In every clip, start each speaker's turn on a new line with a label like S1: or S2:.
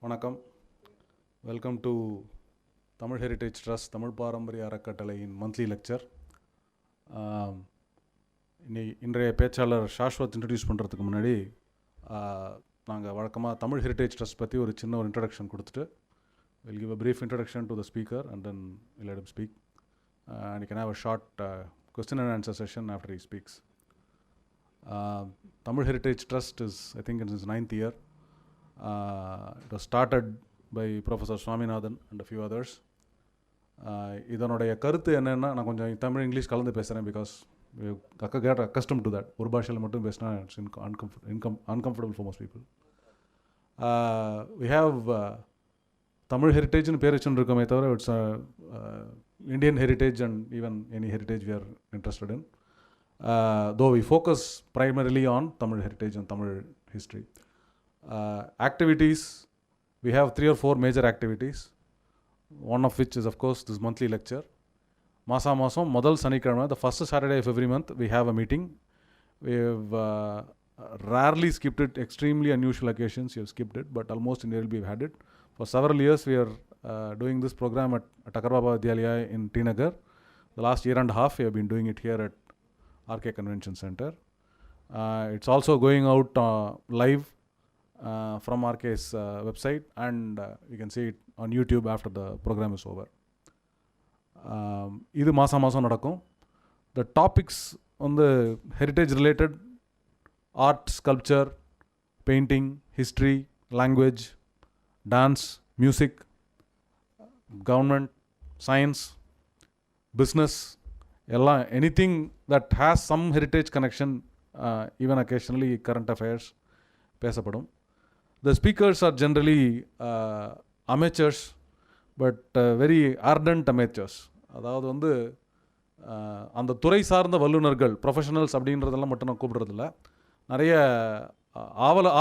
S1: வணக்கம். Welcome to Tamil heritage trust Tamil பாரம்பரிய அறக்கட்டளையின் மந்த்லி லெக்சர். இன்றைய பேச்சாளர் ஷாஸ்வத் இன்ட்ரடியூஸ் பண்ணுறதுக்கு முன்னாடி நாங்கள் வழக்கமாக தமிழ் ஹெரிட்டேஜ் ட்ரஸ்ட் பற்றி ஒரு சின்ன ஒரு இன்ட்ரடக்ஷன் கொடுத்துட்டு will give a brief introduction to the speaker and then will let him speak and you can have a short question and answer session after he speaks. Tamil Heritage Trust is, I think, in its 9th year. It was started by Professor Swaminathan and a few others. இதனுடைய கருத்து என்னென்னா, நான் கொஞ்சம் Tamil English கலந்து பேசுகிறேன் because get accustomed to that. ஒரு பாஷையில் மட்டும் பேசினா it's uncomfortable for most people. We have Tamil ஹெரிட்டேஜ்னு பேர் வச்சுருக்கோமே தவிர it's Indian heritage and even any heritage we are interested in. Though we focus primarily on Tamil heritage and Tamil history. Activities, we have 3 or 4 major activities. One of which is, of course, this monthly lecture. Masam Modal Sanikkarama, the first Saturday of every month, we have a meeting. We have rarely skipped it, extremely unusual occasions, we have skipped it, but almost invariably we've had it. For several years, we are doing this program at Takarbaba Vidyalaya in T Nagar. The last year and a half, we have been doing it here at RK Convention Center. It's also going out live from RK's website, and you can see it on YouTube after the program is over. இது மாதம் நடக்கும். The topics on the heritage related art, sculpture, painting, history, language, dance, music, government, science, business, anything that has some heritage connection, even occasionally current affairs, பேசப்படும். The speakers are generally amateurs, but very ardent amateurs. அதாவது அந்த துறை சார்ந்த வல்லுநர்கள், professionals அப்படின்றதெல்லாம் மட்டும் நான் கூப்பிடுறதில்ல. நிறைய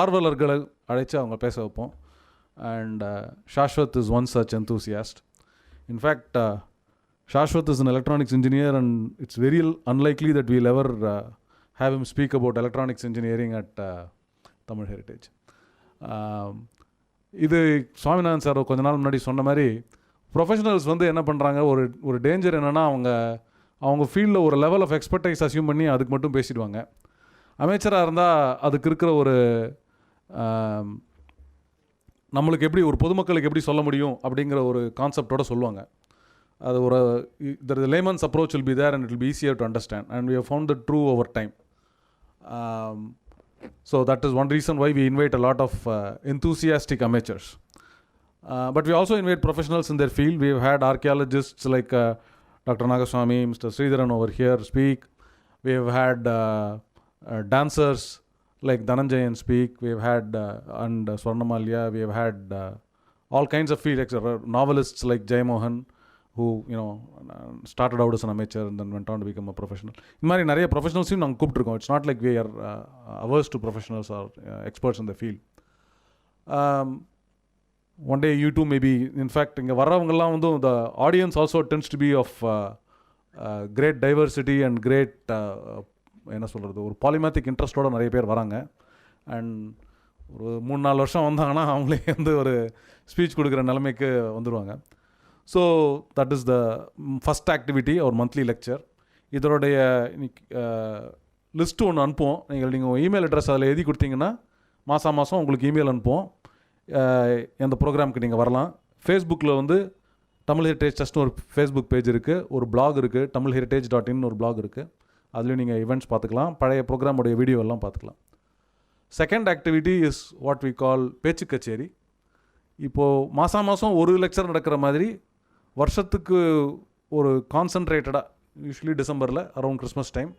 S1: ஆர்வலர்களை அழைச்சி அவங்க பேச வைப்போம். And Shashwat is one such enthusiast. In fact, Shashwat is an electronics engineer, and it's very unlikely that we'll ever have him speak about electronics engineering at Tamil Heritage. இது சுவாமிநாதன் சார் கொஞ்ச நாள் முன்னாடி சொன்ன மாதிரி, ப்ரொஃபஷனல்ஸ் என்ன பண்ணுறாங்க, ஒரு danger என்னென்னா, அவங்க ஃபீல்டில் ஒரு லெவல் ஆஃப் எக்ஸ்பர்டைஸ் அசியூம் பண்ணி அதுக்கு மட்டும் பேசிடுவாங்க. அமைச்சராக இருந்தால் அதுக்கு இருக்கிற ஒரு நம்மளுக்கு எப்படி ஒரு பொதுமக்களுக்கு எப்படி சொல்ல முடியும் அப்படிங்கிற ஒரு கான்செப்டோடு சொல்லுவாங்க. அது ஒரு the layman's approach will be there and it will be easier to understand, and we have found that true over time. So that is one reason why we invite a lot of enthusiastic amateurs. But we also invite professionals in their field. We have had archaeologists like Dr. Nagaswamy, Mr. Sridharan over here speak. We have had dancers like Dhananjayan speak. We have had and Swarnamalya. We have had all kinds of field novelists like Jay Mohan, who started out as an amateur and then went on to become a professional. In mari nariya professionals naanga kooptirukom. It's not like we are averse to professionals or experts in the field. One day you too maybe, in fact, inga varavangalla the audience also tends to be of great diversity and great என்ன சொல்கிறது, ஒரு பாலிமேத்திக் இன்ட்ரெஸ்டோடு நிறைய பேர் வராங்க. And ஒரு 3-4 வருஷம் வந்தாங்கன்னா அவங்களே ஒரு ஸ்பீச் கொடுக்குற நிலைமைக்கு வந்துடுவாங்க. So that is the first activity, ஒரு மந்த்லி லெக்சர். இதனுடைய லிஸ்ட்டு ஒன்று அனுப்புவோம். நீங்கள் இமெயில் அட்ரஸ் அதில் எழுதி கொடுத்தீங்கன்னா மாதம் உங்களுக்கு இமெயில் அனுப்புவோம். எந்த ப்ரோக்ராமுக்கு நீங்கள் வரலாம். ஃபேஸ்புக்கில் தமிழ் ஹெரிட்டேஜ் ட்ரஸ்ட்னு ஒரு ஃபேஸ்புக் பேஜ் இருக்குது, ஒரு பிளாக் இருக்குது, tamilheritage.in ஒரு பிளாக் இருக்குது. அதுலேயும் நீங்கள் ஈவெண்ட்ஸ் பார்த்துக்கலாம், பழைய ப்ரோக்ராமுடைய வீடியோ எல்லாம் பார்த்துக்கலாம். Second activity is what we call Pechu Kacheri. இப்போது மாதம் ஒரு லெக்சர் நடக்கிற மாதிரி வருஷத்துக்கு ஒரு கான்சன்ட்ரேட்டடாக, யூஸ்வலி டிசம்பரில் around Christmas time,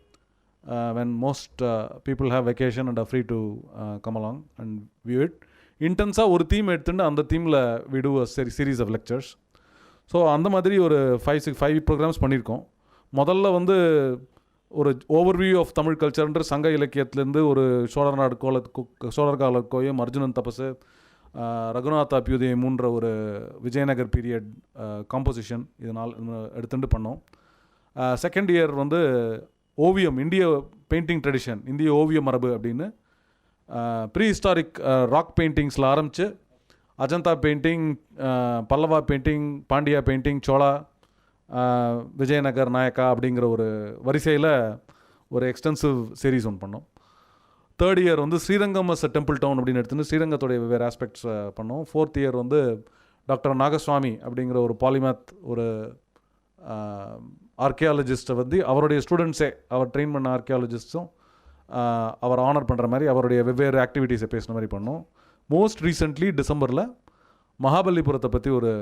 S1: when most people have vacation and are free to come along and view it. இன்டென்ஸாக ஒரு தீம் எடுத்துட்டு அந்த தீமில் we do a series of lectures. So அந்த மாதிரி ஒரு 5 ப்ரோக்ராம்ஸ் பண்ணியிருக்கோம். முதல்ல ஒரு ஓவர்வியூ ஆஃப் தமிழ் கல்ச்சர்ன்ற சங்க இலக்கியத்துலேருந்து ஒரு சோழர் கால கோயம், அர்ஜுனன் தபசு, ரகுநாத் அபியுதயமுன்ற ஒரு விஜயநகர் பீரியட் காம்போசிஷன் இதனால் எடுத்துகிட்டு பண்ணோம். செகண்ட் இயர் ஓவியம், இந்திய பெயிண்டிங் ட்ரெடிஷன், இந்திய ஓவிய மரபு அப்படின்னு ப்ரீ ஹிஸ்டாரிக் ராக் பெயிண்டிங்ஸில் ஆரம்பித்து அஜந்தா பெயிண்டிங், பல்லவா பெயிண்டிங், பாண்டியா பெயிண்டிங், சோழா, விஜயநகர், நாயக்கா அப்படிங்கிற ஒரு வரிசையில் ஒரு எக்ஸ்டென்சிவ் சீரீஸ் ஒன்று பண்ணோம். தேர்ட் இயர் வந்து ஸ்ரீரங்கம் அஸ் டெம்பிள் டவுன் அப்படின்னு எடுத்துன்னு ஸ்ரீரங்கத்துடைய வெவ்வேறு ஆஸ்பெக்ட்ஸ் பண்ணோம். ஃபோர்த் இயர் வந்து டாக்டர் நாகசுவாமி அப்படிங்கிற ஒரு பாலிமேத் ஒரு ஆர்கியாலஜிஸ்ட்டை வந்து அவருடைய ஸ்டூடெண்ட்ஸே, அவர் ட்ரெயின் பண்ண ஆர்கியாலஜிஸ்ட்ஸும் அவர் ஆனர் பண்ணுற மாதிரி அவருடைய வெவ்வேறு ஆக்டிவிட்டீஸை பேசுன மாதிரி பண்ணோம். மோஸ்ட் ரீசெண்ட்லி டிசம்பரில் மகாபலிபுரத்தை பற்றி ஒரு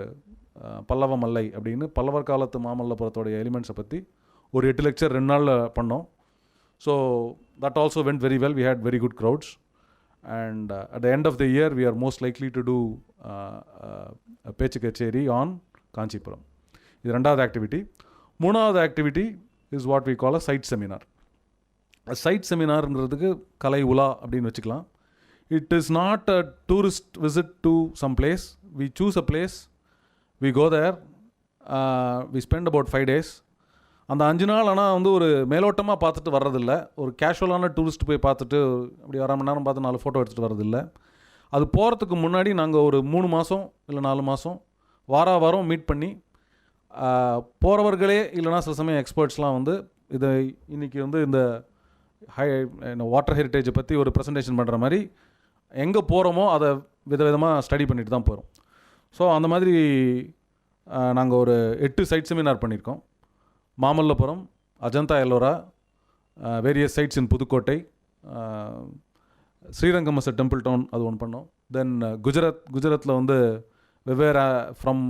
S1: பல்லவ மல்லை அப்படின்னு பல்லவர் காலத்து மாமல்லபுரத்தோடைய எலிமெண்ட்ஸை பற்றி ஒரு 8 லெக்சர் 2 நாளில் பண்ணோம். So that also went very well. We had very good crowds, and at the end of the year we are most likely to do a பேச்சு கச்சேரி on காஞ்சிபுரம். இது ரெண்டாவது ஆக்டிவிட்டி. மூணாவது activity is what we call a site seminar. Site செமினார்ங்கிறதுக்கு கலை உலா அப்படின்னு வச்சுக்கலாம். It is not a tourist visit to some place. We choose a place, we go there, we spend about 5 days. அந்த 5 நாள் ஆனால் வந்து ஒரு மேலோட்டமாக பார்த்துட்டு வர்றதில்ல. ஒரு கேஷுவலான டூரிஸ்ட் போய் பார்த்துட்டு அப்படி 1/2 மணி நேரம் பார்த்து 4 ஃபோட்டோ எடுத்துகிட்டு வர்றதில்ல. அது போகிறதுக்கு முன்னாடி நாங்கள் ஒரு 3 மாதம் இல்லை 4 மாதம் வாரம் மீட் பண்ணி போகிறவர்களே இல்லைனா சில சமயம் எக்ஸ்பர்ட்ஸ்லாம் வந்து இதை இன்றைக்கி வந்து இந்த வாட்டர் ஹெரிட்டேஜை பற்றி ஒரு ப்ரெசன்டேஷன் பண்ணுற மாதிரி எங்கே போகிறோமோ அதை விதவிதமாக ஸ்டடி பண்ணிட்டு தான் போகிறோம். ஸோ அந்த மாதிரி நாங்கள் ஒரு 8 சைட் செமினார் பண்ணியிருக்கோம். Mamallapuram, Ajanta Ellora, various sites in Pudukkottai, Srirangam as temple town அது ஒன்று பண்ணோம். தென் குஜராத்தில் வந்து வெவ்வேறு ஃப்ரம்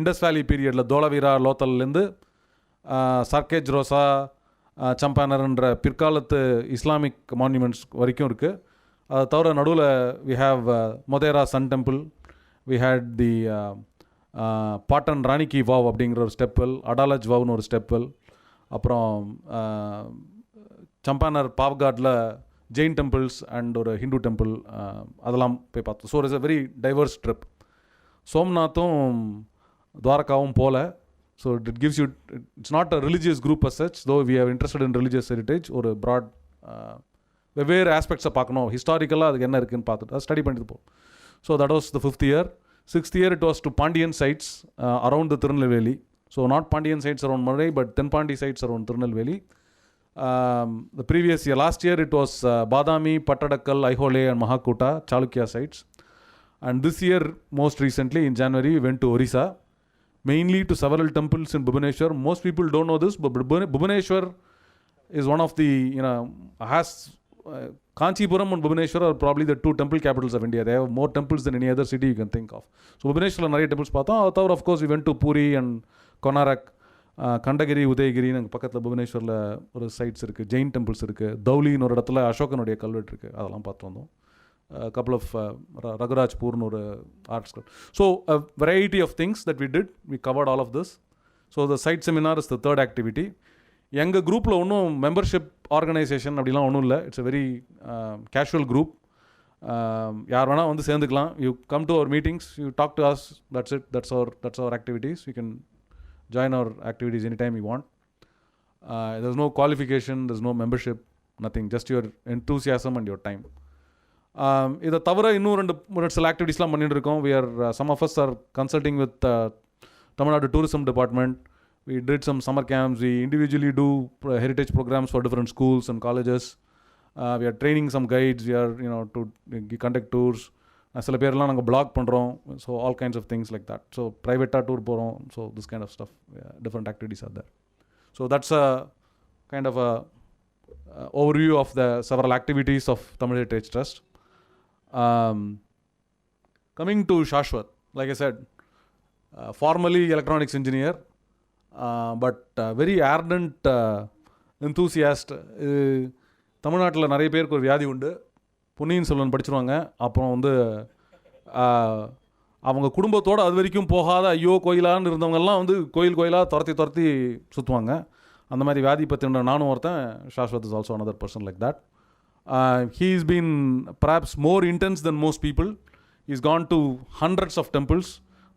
S1: இண்டஸ் வேலி பீரியடில் தோலவீரா லோத்தல்லேருந்து சர்க்கேஜ் ரோசா, சம்பானர்ன்ற பிற்காலத்து இஸ்லாமிக் மான்யூமெண்ட்ஸ் வரைக்கும் இருக்குது. அதை தவிர நடுவில் we have Modhera sun temple, we had the Patan Rani ki wow அப்படிங்கிற ஒரு ஸ்டெப்பல், அடாலஜ் வாவ்னு ஒரு ஸ்டெப்பல், அப்புறம் சம்பானர் பாவ்காட்டில் ஜெயின் டெம்பிள்ஸ் அண்ட் ஒரு ஹிந்து டெம்பிள், அதெல்லாம் போய் பார்த்தோம். So it's a very diverse trip. சோம்நாத்தும் துவாரகாவும் போல. So it gives you, it's not a religious group as such, though we have interested in religious heritage. ஒரு ப்ராட் வெவ்வேறு ஆஸ்பெக்ட்ஸை பார்க்கணும், ஹிஸ்டாரிக்கலாக அதுக்கு என்ன இருக்குதுன்னு பார்த்துட்டு அதை ஸ்டடி பண்ணிட்டு போகும். So that was the 5th year. 6th year it was to Pandian sites around the Tirunelveli. So not Pandian sites around Madurai, but Tenpandi sites around Tirunelveli. The previous year, last year it was Badami, Pattadakkal, Aihole and Mahakuta, Chalukya sites. And this year, most recently in January, we went to Orissa, mainly to several temples in Bhubaneswar. Most people don't know this, but Bhubaneswar is one of the, has Kanchipuram and Bhubaneswar are probably the 2 temple capitals of India. They have more temples than any other city you can think of. So Bhubaneswar நிறைய temples பார்த்தோம். அது of course we went to Puri and Konarak, கண்டகிரி, Udayagiri. நாங்கள் பக்கத்தில் புவனேஸ்வரில் ஒரு sides இருக்குது, Jain temples இருக்குது, தௌலின்னு ஒரு இடத்துல அசோகனுடைய கல்வெட்டு இருக்குது, அதெல்லாம் பார்த்து வந்தோம். couple of ரகுராஜ்பூர்னு ஒரு arts. So a variety of things that we did, we covered all of this. So the site seminar is the third activity. எங்கள் குரூப்பில் ஒன்றும் மெம்பர்ஷிப் ஆர்கனைசேஷன் அப்படிலாம் ஒன்றும் இல்லை. It's a very casual group. யார் வேணால் வந்து சேர்ந்துக்கலாம். You come to our meetings, you talk to us, that's it. That's our activities. You can join our activities anytime you want. There's no qualification, there's no membership, nothing, just your enthusiasm and your time. இதை தவிர இன்னும் 2 சில ஆக்டிவிட்டீஸ்லாம் பண்ணிட்டு இருக்கோம். we are some of us are consulting with Tamil Nadu tourism department. We did some summer camps. We individually do heritage programs for different schools and colleges. We are training some guides. We are to conduct tours. சில பேர்லாம் நாங்கள் block பண்ணுறோம். So all kinds of things like that. So ப்ரைவேட்டாக tour போகிறோம். So this kind of stuff, different activities are there. So that's a kind of a overview of the several activities of Tamil Heritage Trust. Coming to Shashwat, like I said, formally electronics engineer, but very ardent enthusiast. தமிழ்நாட்டில் நிறைய பேருக்கு ஒரு வியாதி உண்டு. பொன்னியின் செல்வன் படிச்சிருவாங்க, அப்புறம் வந்து அவங்க குடும்பத்தோடு அது வரைக்கும் போகாத ஐயோ கோயிலான்னு இருந்தவங்கெல்லாம் வந்து கோயிலாக துரத்தி சுற்றுவாங்க. அந்த மாதிரி வியாதி பற்றின நானும் ஒருத்தன். Shashwat is also another person like that. He's been perhaps more intense than most people. He's gone to hundreds of temples,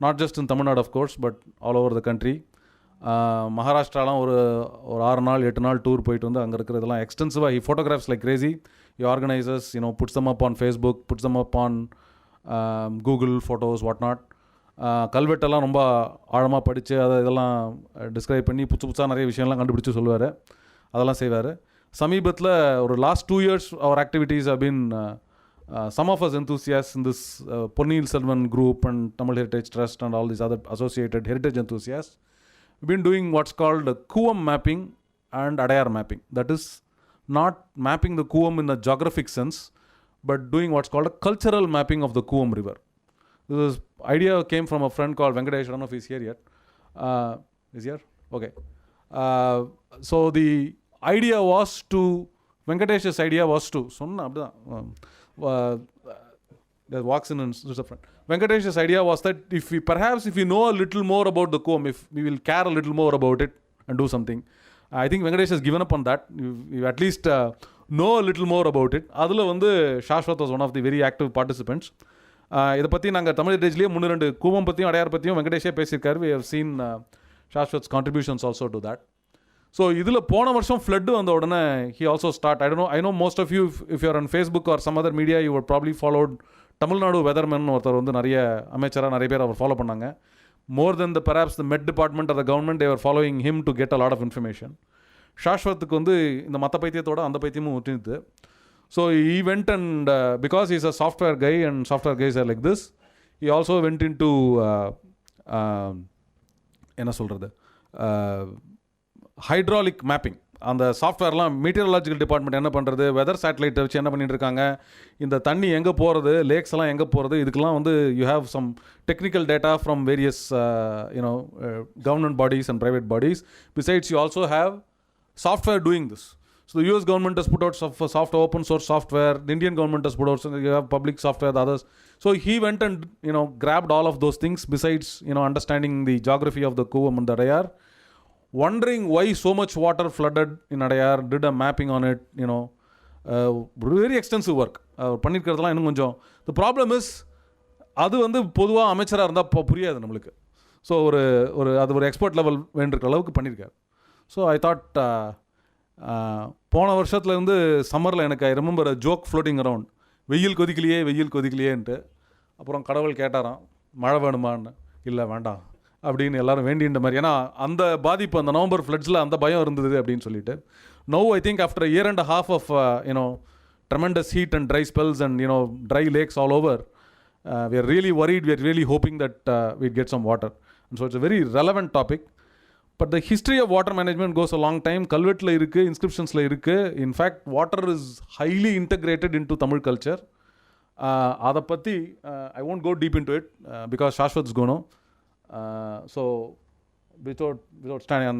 S1: not just in Tamil Nadu of course, but all over the country. மகாராஷ்டிராலாம் ஒரு 6 நாள் 8 நாள் tour போயிட்டு வந்து அங்கே இருக்கிறதெல்லாம் எக்ஸ்டென்சிவாக he photographs like crazy. He organizes, puts them up on Facebook, puts them up on Google photos what not. கல்வெட்டெல்லாம் ரொம்ப ஆழமாக படித்து அதை இதெல்லாம் டிஸ்கிரைப் பண்ணி புதுசாக நிறைய விஷயம்லாம் கண்டுபிடிச்சி சொல்லுவார். அதெல்லாம் செய்வார். சமீபத்தில் ஒரு last 2 years our activities have been some of us enthusiasts in this Ponniyil Selvan group and Tamil Heritage Trust and all these other associated heritage enthusiasts, we've been doing what's called Kuvam mapping and Adayar mapping. That is not mapping the Kuvam in a geographic sense, but doing what's called a cultural mapping of the Kuvam river. This idea came from a friend called Venkatesh. I don't know if he's here yet. Is here? Okay. So the idea was to, Venkatesh's idea was to, that walks in and is a friend. Venkatesh's idea was that if we know a little more about the Kuvam, if we will care a little more about it and do something. I think Venkatesh has given up on that. You at least know a little more about it. அதில் வந்து ஷாஸ்வத் was one of the very active participants. இதை பற்றி நாங்கள் தமிழ் ஹெரிட்டேஜ்லேயே 3-2 கூவம் பற்றியும் அடையார் பற்றியும் வெங்கடேஷே பேசியிருக்காரு. We have seen ஷாஸ்வத்'s contributions also to that. So இதில் போன வருஷம் ஃப்ளட்டு வந்த உடனே he also start, I know most of you, if you are on Facebook or some other media, you would probably followed Tamil Nadu weatherman ஒருத்தர் வந்து நிறைய அமைச்சராக நிறைய பேர் அவர் ஃபாலோ பண்ணாங்க. More than perhaps the Met Department or the government, they were following him to get a lot of information. ஷாஸ்வத்துக்கு வந்து இந்த மற்ற பைத்தியத்தோட அந்த பைத்தியமும் ஒட்டினுது. So he went and because he's a software guy and software guys are like this, he also went into என்ன சொல்கிறது, ஹைட்ராலிக் மேப்பிங். அந்த சாஃப்ட்வேர்லாம் மீட்டியரலாஜிக்கல் டிபார்ட்மெண்ட் என்ன பண்ணுறது, வெதர் சேட்டலைட்டை வச்சு என்ன பண்ணிட்டு இருக்காங்க, இந்த தண்ணி எங்கே போகிறது, லேக்ஸ் எல்லாம் எங்கே போகிறது, இதுக்கெல்லாம் வந்து you have some technical data from various government bodies and private bodies. Besides, you also have software doing this. So the US government has put out soft open source software, the Indian government has put out, so you have public software, the others. So he went and grabbed all of those things, besides understanding the geography of the Kuvam and the Adayar, wondering why so much water flooded in Adayar, did a mapping on it, very extensive work பண்ணியிருக்கிறதுலாம் இன்னும் கொஞ்சம். The problem is அது வந்து பொதுவாக அமைச்சராக இருந்தால் புரியாது நம்மளுக்கு. So ஒரு அது ஒரு எக்ஸ்பர்ட் லெவல் வேண்டிருக்கிற அளவுக்கு பண்ணியிருக்காரு. ஸோ ஐ தாட், போன வருஷத்துலேருந்து சம்மரில் எனக்கு I remember joke floating around, வெயில் கொதிக்கலையேன்ட்டு. அப்புறம் கடவுள் கேட்டாராம், மழை வேணுமான்னு. இல்லை வேண்டாம் அப்படின்னு எல்லாரும் வேண்டின்ற மாதிரி. ஏன்னா அந்த பாதிப்பு அந்த நவம்பர் ஃப்ளட்ஸில் அந்த பயம் இருந்தது அப்படின்னு சொல்லிட்டு. No I think after a year and a half of tremendous heat and dry spells and dry lakes all over, we are really worried, we are really hoping that we'd get some water. And so it's a very relevant topic. But the history of water management goes a long time. கல்வெட்டில் இருக்குது, இன்ஸ்கிரிப்ஷன்ஸில் இருக்குது. In fact water is highly integrated into Tamil culture. அதை பற்றி I won't go deep into it because Shashwat's going to. So without standing on,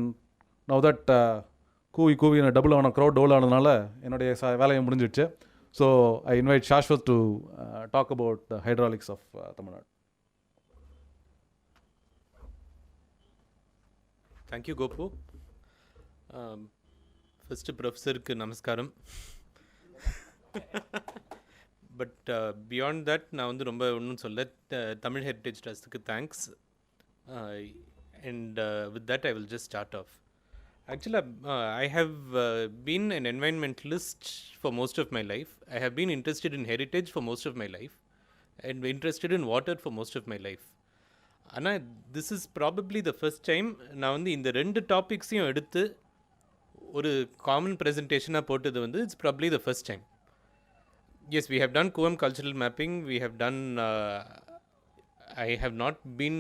S1: now that கூவி double ஆன crowd double ஆனதுனால என்னுடைய வேலையை முடிஞ்சிடுச்சு. So I invite Shashwat to talk about the hydraulics of Tamil Nadu.
S2: Thank you, Gopu. First, professorக்கு நமஸ்காரம். But beyond that நான் வந்து ரொம்ப ஒன்றும் சொல்ல, தமிழ் ஹெரிட்டேஜ் ட்ரஸ்ட்டுக்கு thanks. And with that I will just start off. Actually, I have been an environmentalist for most of my life. I have been interested in heritage for most of my life and interested in water for most of my life. ஆனால் this is probably the first time நான் வந்து இந்த ரெண்டு டாபிக்ஸையும் எடுத்து ஒரு common ப்ரெசன்டேஷனாக போட்டது வந்து it's probably the first time. Yes, we have done Kuvam cultural mapping. We have done, I have not been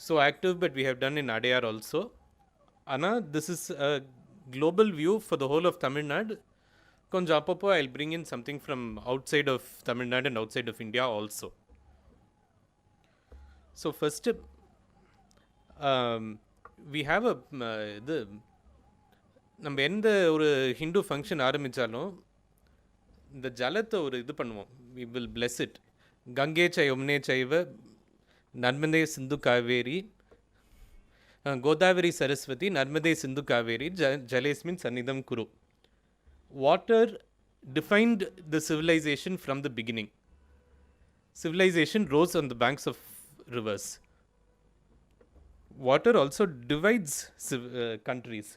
S2: so active, but we have done in Adayar also. Anna, this is a global view for the whole of Tamil Nadu. Konja apappo I'll bring in something from outside of Tamil Nadu and outside of India also. So first, we have a இது நம்ம எந்த ஒரு Hindu function ஆரம்பித்தாலும் இந்த ஜலத்தை ஒரு இது பண்ணுவோம். we will bless it. Gange சைவம்னே சைவ நர்மதே சிந்து காவேரி கோதாவரி சரஸ்வதி நர்மதே சிந்து காவேரி ஜலேஸ்மின் சன்னிதம் குரு. Water defined the civilization from the beginning. Civilization rose on the banks of rivers. Water also divides countries.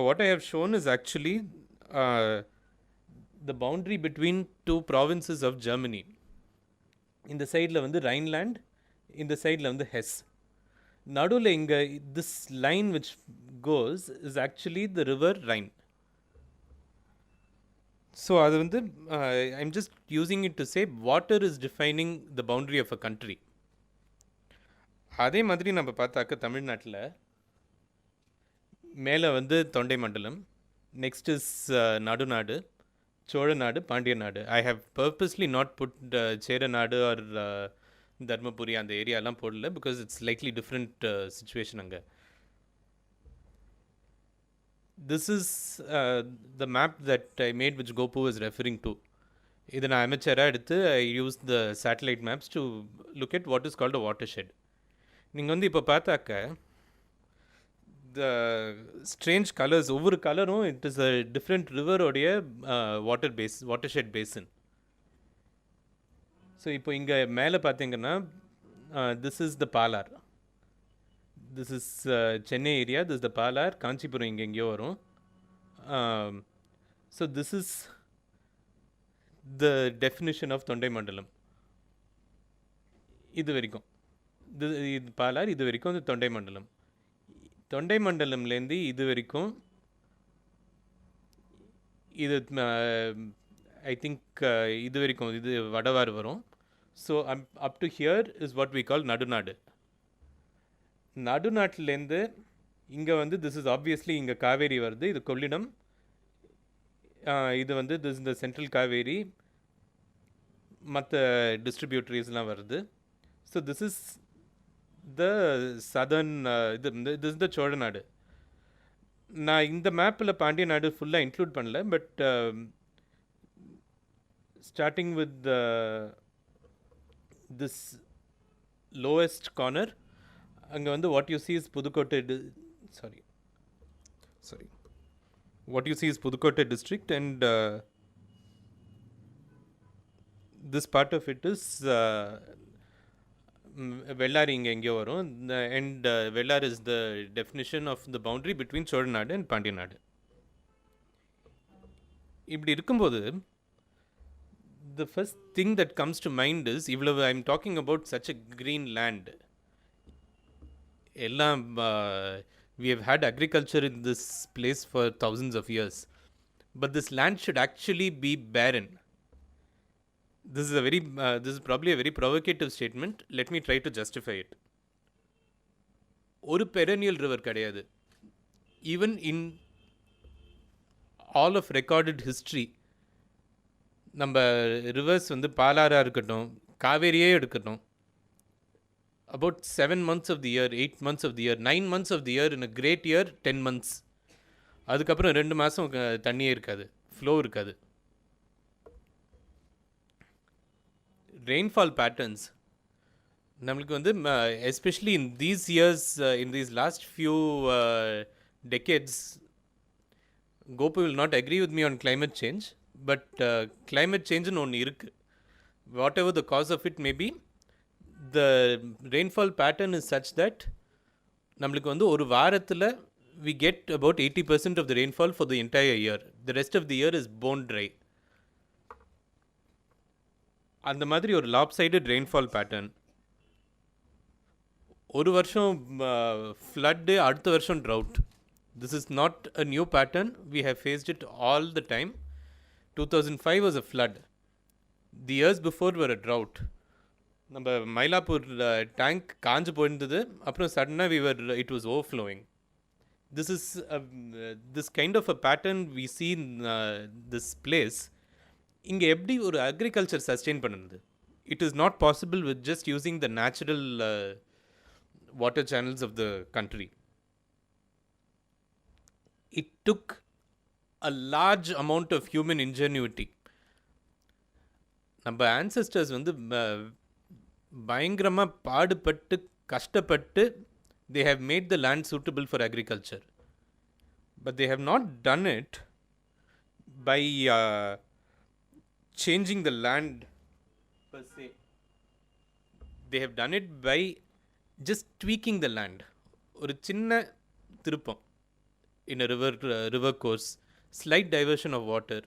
S2: What I have shown is actually the boundary between two provinces of Germany. இந்த சைடில் வந்து Rhineland, இந்த சைடில் வந்து ஹெஸ். நடுவில் இங்கே this line which goes is actually the river Rhine. So அது வந்து I'm just using it to say water is defining the boundary of a country. அதே மாதிரி நம்ம பார்த்தாக்க தமிழ்நாட்டில் மேலே வந்து Thondai Mandalam, next is Nadunadu, Cholanadu, Pandiya Nadu. I have purposely not put Cheranadu or Dharmapuri அந்த ஏரியாலாம் போடல, because it's likely different situation அங்கே. This is the map that I made which Gopu is referring to. இதை நான் அமைச்சராக எடுத்து I use the satellite maps to look at what is called a watershed. நீங்கள் வந்து இப்போ பார்த்தாக்க த ஸ்ட்ரேஞ்ச் கலர்ஸ், ஒவ்வொரு கலரும் இட் இஸ் அ டிஃப்ரெண்ட் ரிவரோடைய வாட்டர்ஷெட் பேசின். ஸோ இப்போ இங்கே மேலே பார்த்தீங்கன்னா this is the Palar, this is Chennai area, this is the Palar. Kanchipuram இங்கே எங்கேயோ வரும். So this is the definition of Thondai Mandalam. இது வரைக்கும் இது பாலார், இது வரைக்கும் இது தொண்டை மண்டலம். தொண்டை மண்டலம்லேருந்து இது வரைக்கும் இது ஐ திங்க் இது வரைக்கும் இது வடவாறு வரும். So up to here is what we call Nadunadu. நடுநாட்டிலேருந்து இங்கே வந்து திஸ் இஸ் ஆப்வியஸ்லி இங்கே காவேரி வருது, இது கொள்ளிடம். இது வந்து திஸ் இந்த சென்ட்ரல் காவேரி, மற்ற டிஸ்ட்ரிபியூட்டரிஸ்லாம் வருது. So this is the southern, இது இஸ் த சோழநாடு. நான் இந்த மேப்பில் பாண்டிய நாடு ஃபுல்லாக இன்க்ளூட் பண்ணல, but starting with this lowest corner, அங்கே வந்து what you see is Pudukkottai what you see is Pudukkottai district, and this part of it is Vellari இங்கே எங்கேயோ வரும். And Vellar is the definition of the boundary between Cholanadu and Pandya நாடு. இப்படி இருக்கும்போது the first thing that comes to mind is, இவ்வளவு I'm talking about such a green land, எல்லாம் we have had agriculture in this place for thousands of years, but this land should actually be barren. This is probably a very provocative statement. Let me try to justify it. ஒரு perennial river கிடையாது. Even in all of recorded history, நம்ம rivers வந்து பாலாரா இருக்கட்டும், காவேரியே எடுக்கட்டும், about 7 months of the year, 8 months of the year, 9 months of the year, in a great year 10 months, அதுக்கப்புறம் 2 மாதம் தண்ணியே இருக்காது, ஃப்ளோ இருக்காது. ரெயின்ஃபால் பேட்டர்ன்ஸ் நம்மளுக்கு வந்து especially in these years, in these last few decades, Gopu will not agree with me on climate change, but climate change னு ஒன்று இருக்குது. Whatever the cause of it may be, the rainfall pattern is such that நம்மளுக்கு வந்து ஒரு வாரத்தில் we get about 80% of the rainfall for the entire year. The rest of the year is bone dry. அந்த மாதிரி ஒரு lopsided rainfall pattern. ஒரு வருஷம் flood, அடுத்த வருஷம் drought. This is not a new pattern. We have faced it all the time. 2005 was a flood. The years before were a drought. நம்ம Mylapore tank காஞ்சு போயிருந்தது, அப்புறம் சடனாக it was overflowing. This kind of a pattern we see in this place. இங்கே எப்படி ஒரு agriculture sustain பண்ணுது? It is not possible with just using the natural water channels of the country. It took a large amount of human ingenuity. நம்ம ancestors வந்து பயங்கரமாக பாடுபட்டு கஷ்டப்பட்டு they have made the land suitable for agriculture, but they have not done it by changing the land per se. They have done it by just tweaking the land. ஒரு சின்ன திருப்பம் in a river course, slight diversion of water,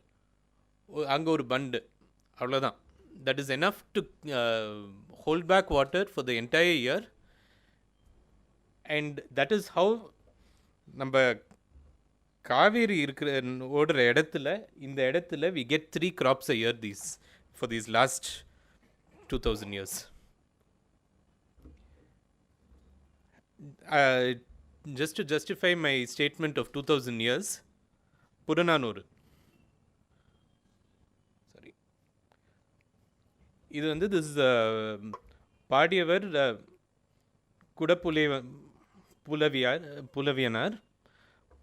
S2: அங்கே ஒரு பண்டு, அவ்வளோதான். that is enough to hold back water for the entire year, and that is how நம்ம காவேரி இருக்கிற ஓடுற இடத்துல இந்த இடத்துல we get 3 crops a year for these last 2000 years. Just to justify my statement of 2000 years, Purananuru, sorry, இது வந்து this is பாடியவர் புலவியனார்,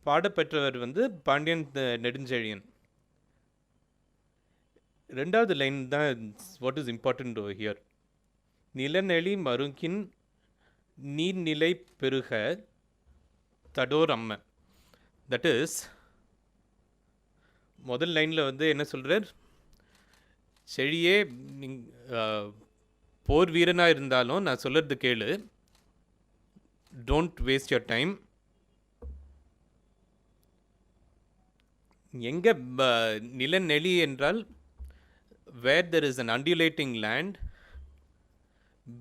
S2: பாடப்பெற்றவர் வந்து பாண்டியன் நெடுஞ்செழியன். ரெண்டாவது லைன் தான் what is important over here. நிலநெளி மருங்கின் நீர்நிலை பெருக தடோர் அம்ம. தட் இஸ், முதல் லைனில் வந்து என்ன சொல்கிறார், செழியே போர் வீரனாக இருந்தாலும் நான் சொல்கிறது கேளு, டோன்ட் வேஸ்ட் யுவர் டைம். எங்கே நிலநெளி என்றால் where there is an undulating land,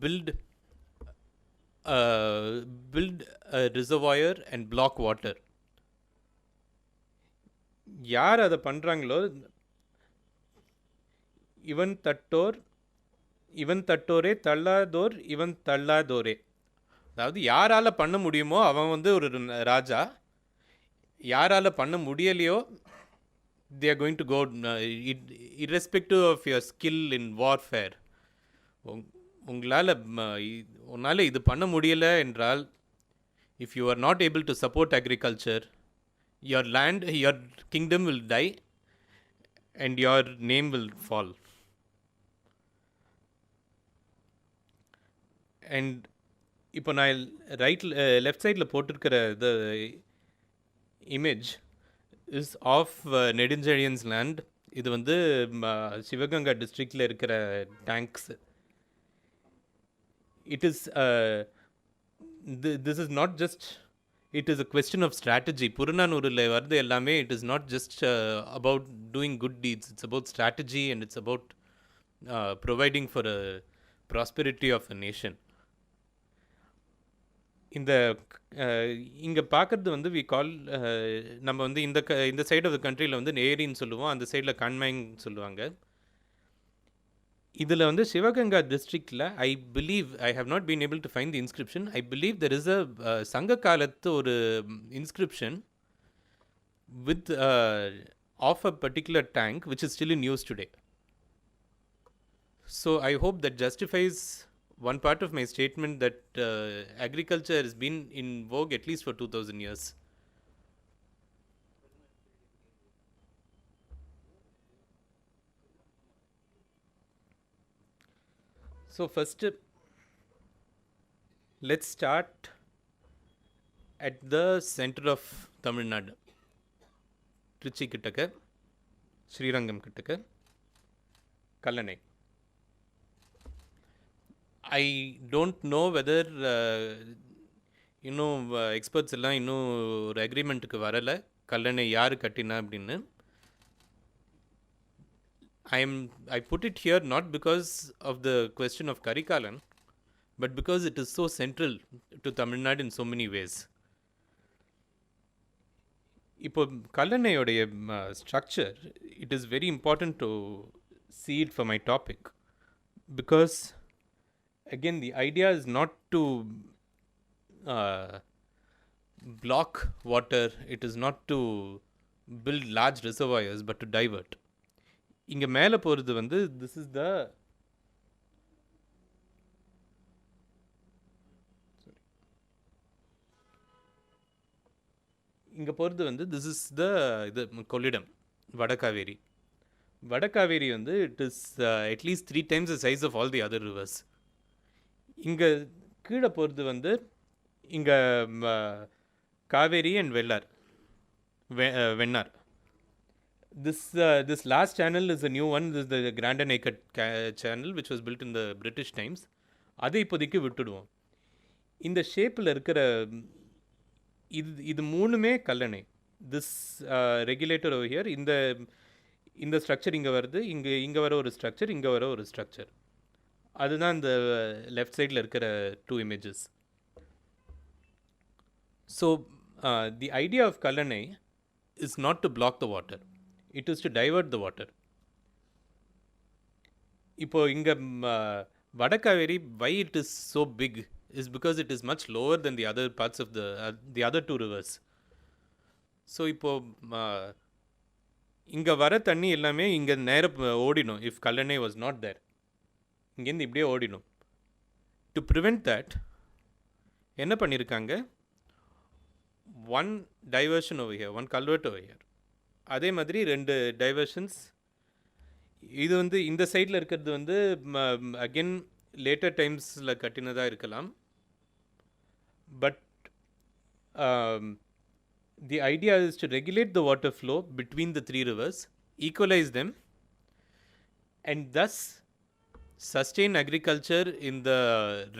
S2: build a reservoir and block water. யார் அதை பண்ணுறாங்களோ, இவன் தட்டோரே தள்ளாதோர் இவன் தள்ளாதோரே, அதாவது யாரால் பண்ண முடியுமோ அவன் வந்து ஒரு ராஜா, யாரால் பண்ண முடியலையோ they are going to go irrespective of your skill in warfare. உன்னால் இது பண்ண முடியலை என்றால், if you are not able to support agriculture, your land, your kingdom will die and your name will fall. And இப்போ நான் left சைடில் போட்டிருக்கிற the image is of நெடுஞ்செழியன்ஸ் land. இது வந்து சிவகங்கா டிஸ்ட்ரிக்டில் இருக்கிற tanks. It is this is not just, it is a question of strategy. புறநானூரில் வருது எல்லாமே, it is not just about doing good deeds, it's about strategy and it's about providing for a prosperity of a nation. இந்த இங்கே பார்க்குறது வந்து we call, நம்ம வந்து இந்த side of the கண்ட்ரியில் வந்து நேரின்னு சொல்லுவோம், அந்த சைடில் கண்மைன்னு சொல்லுவாங்க. இதில் வந்து சிவகங்கா டிஸ்ட்ரிக்டில் I believe, I have not been able to find the inscription, I believe there is a சங்க காலத்து ஒரு inscription with of a particular tank which is still in use today. So I hope that justifies one part of my statement that agriculture has been in vogue at least for 2000 years. So first, let's start at the center of Tamil Nadu, Trichy kittaka, Srirangam kittaka, Kallanai. I don't know whether இன்னும் experts எல்லாம் இன்னும் ஒரு அக்ரிமெண்ட்டுக்கு வரலை, கல்லணை யார் கட்டினா அப்படின்னு. I put it here not because of the question of Karikalan, but because it is so central to Tamil Nadu in so many ways. இப்போ கல்லணையோடைய structure, it is very important to see it for my topic, because again the idea is not to block water, it is not to build large reservoirs, but to divert. இங்கே மேலே போகிறது வந்து this is the இங்கே போகிறது வந்து this is the இது கொள்ளிடம், வடகாவேரி. வடகாவேரி வந்து it is at least 3 times the size of all the other rivers. இங்கே கீழே போகிறது வந்து இங்கே Kaveri and Vennar. This last channel is a new one. This is the Grand Naked channel which was built in the British times. அதை இப்போதைக்கு விட்டுடுவோம். இந்த ஷேப்பில் இருக்கிற இது மூணுமே Kallanai. This regulator over here, இந்த ஸ்ட்ரக்சர் இங்கே வருது, இங்கே வர ஒரு ஸ்ட்ரக்சர், இங்கே வர ஒரு ஸ்ட்ரக்சர். அதுதான் இந்த லெஃப்ட் சைடில் இருக்கிற 2 images. So the idea of Kallanai is not to block the water, it is to divert the water. இப்போ இங்கே Vadakaveri, why it is so big is because it is much lower than the other parts of the other 2 rivers. So இப்போ இங்கே வர தண்ணி எல்லாமே இங்கே நேராக ஓடிடும். If Kallanai was not there, இங்கேருந்து இப்படியே ஓடிடும். டு ப்ரிவெண்ட் தட் என்ன பண்ணியிருக்காங்க, one diversion over here, one culvert over here. அதே மாதிரி 2 டைவர்ஷன்ஸ். இது வந்து இந்த சைடில் இருக்கிறது வந்து அகெயின் லேட்டர் டைம்ஸில் கட்டினதாக இருக்கலாம். But the idea is to regulate the water flow between the 3 rivers, equalize them, and thus sustain agriculture in the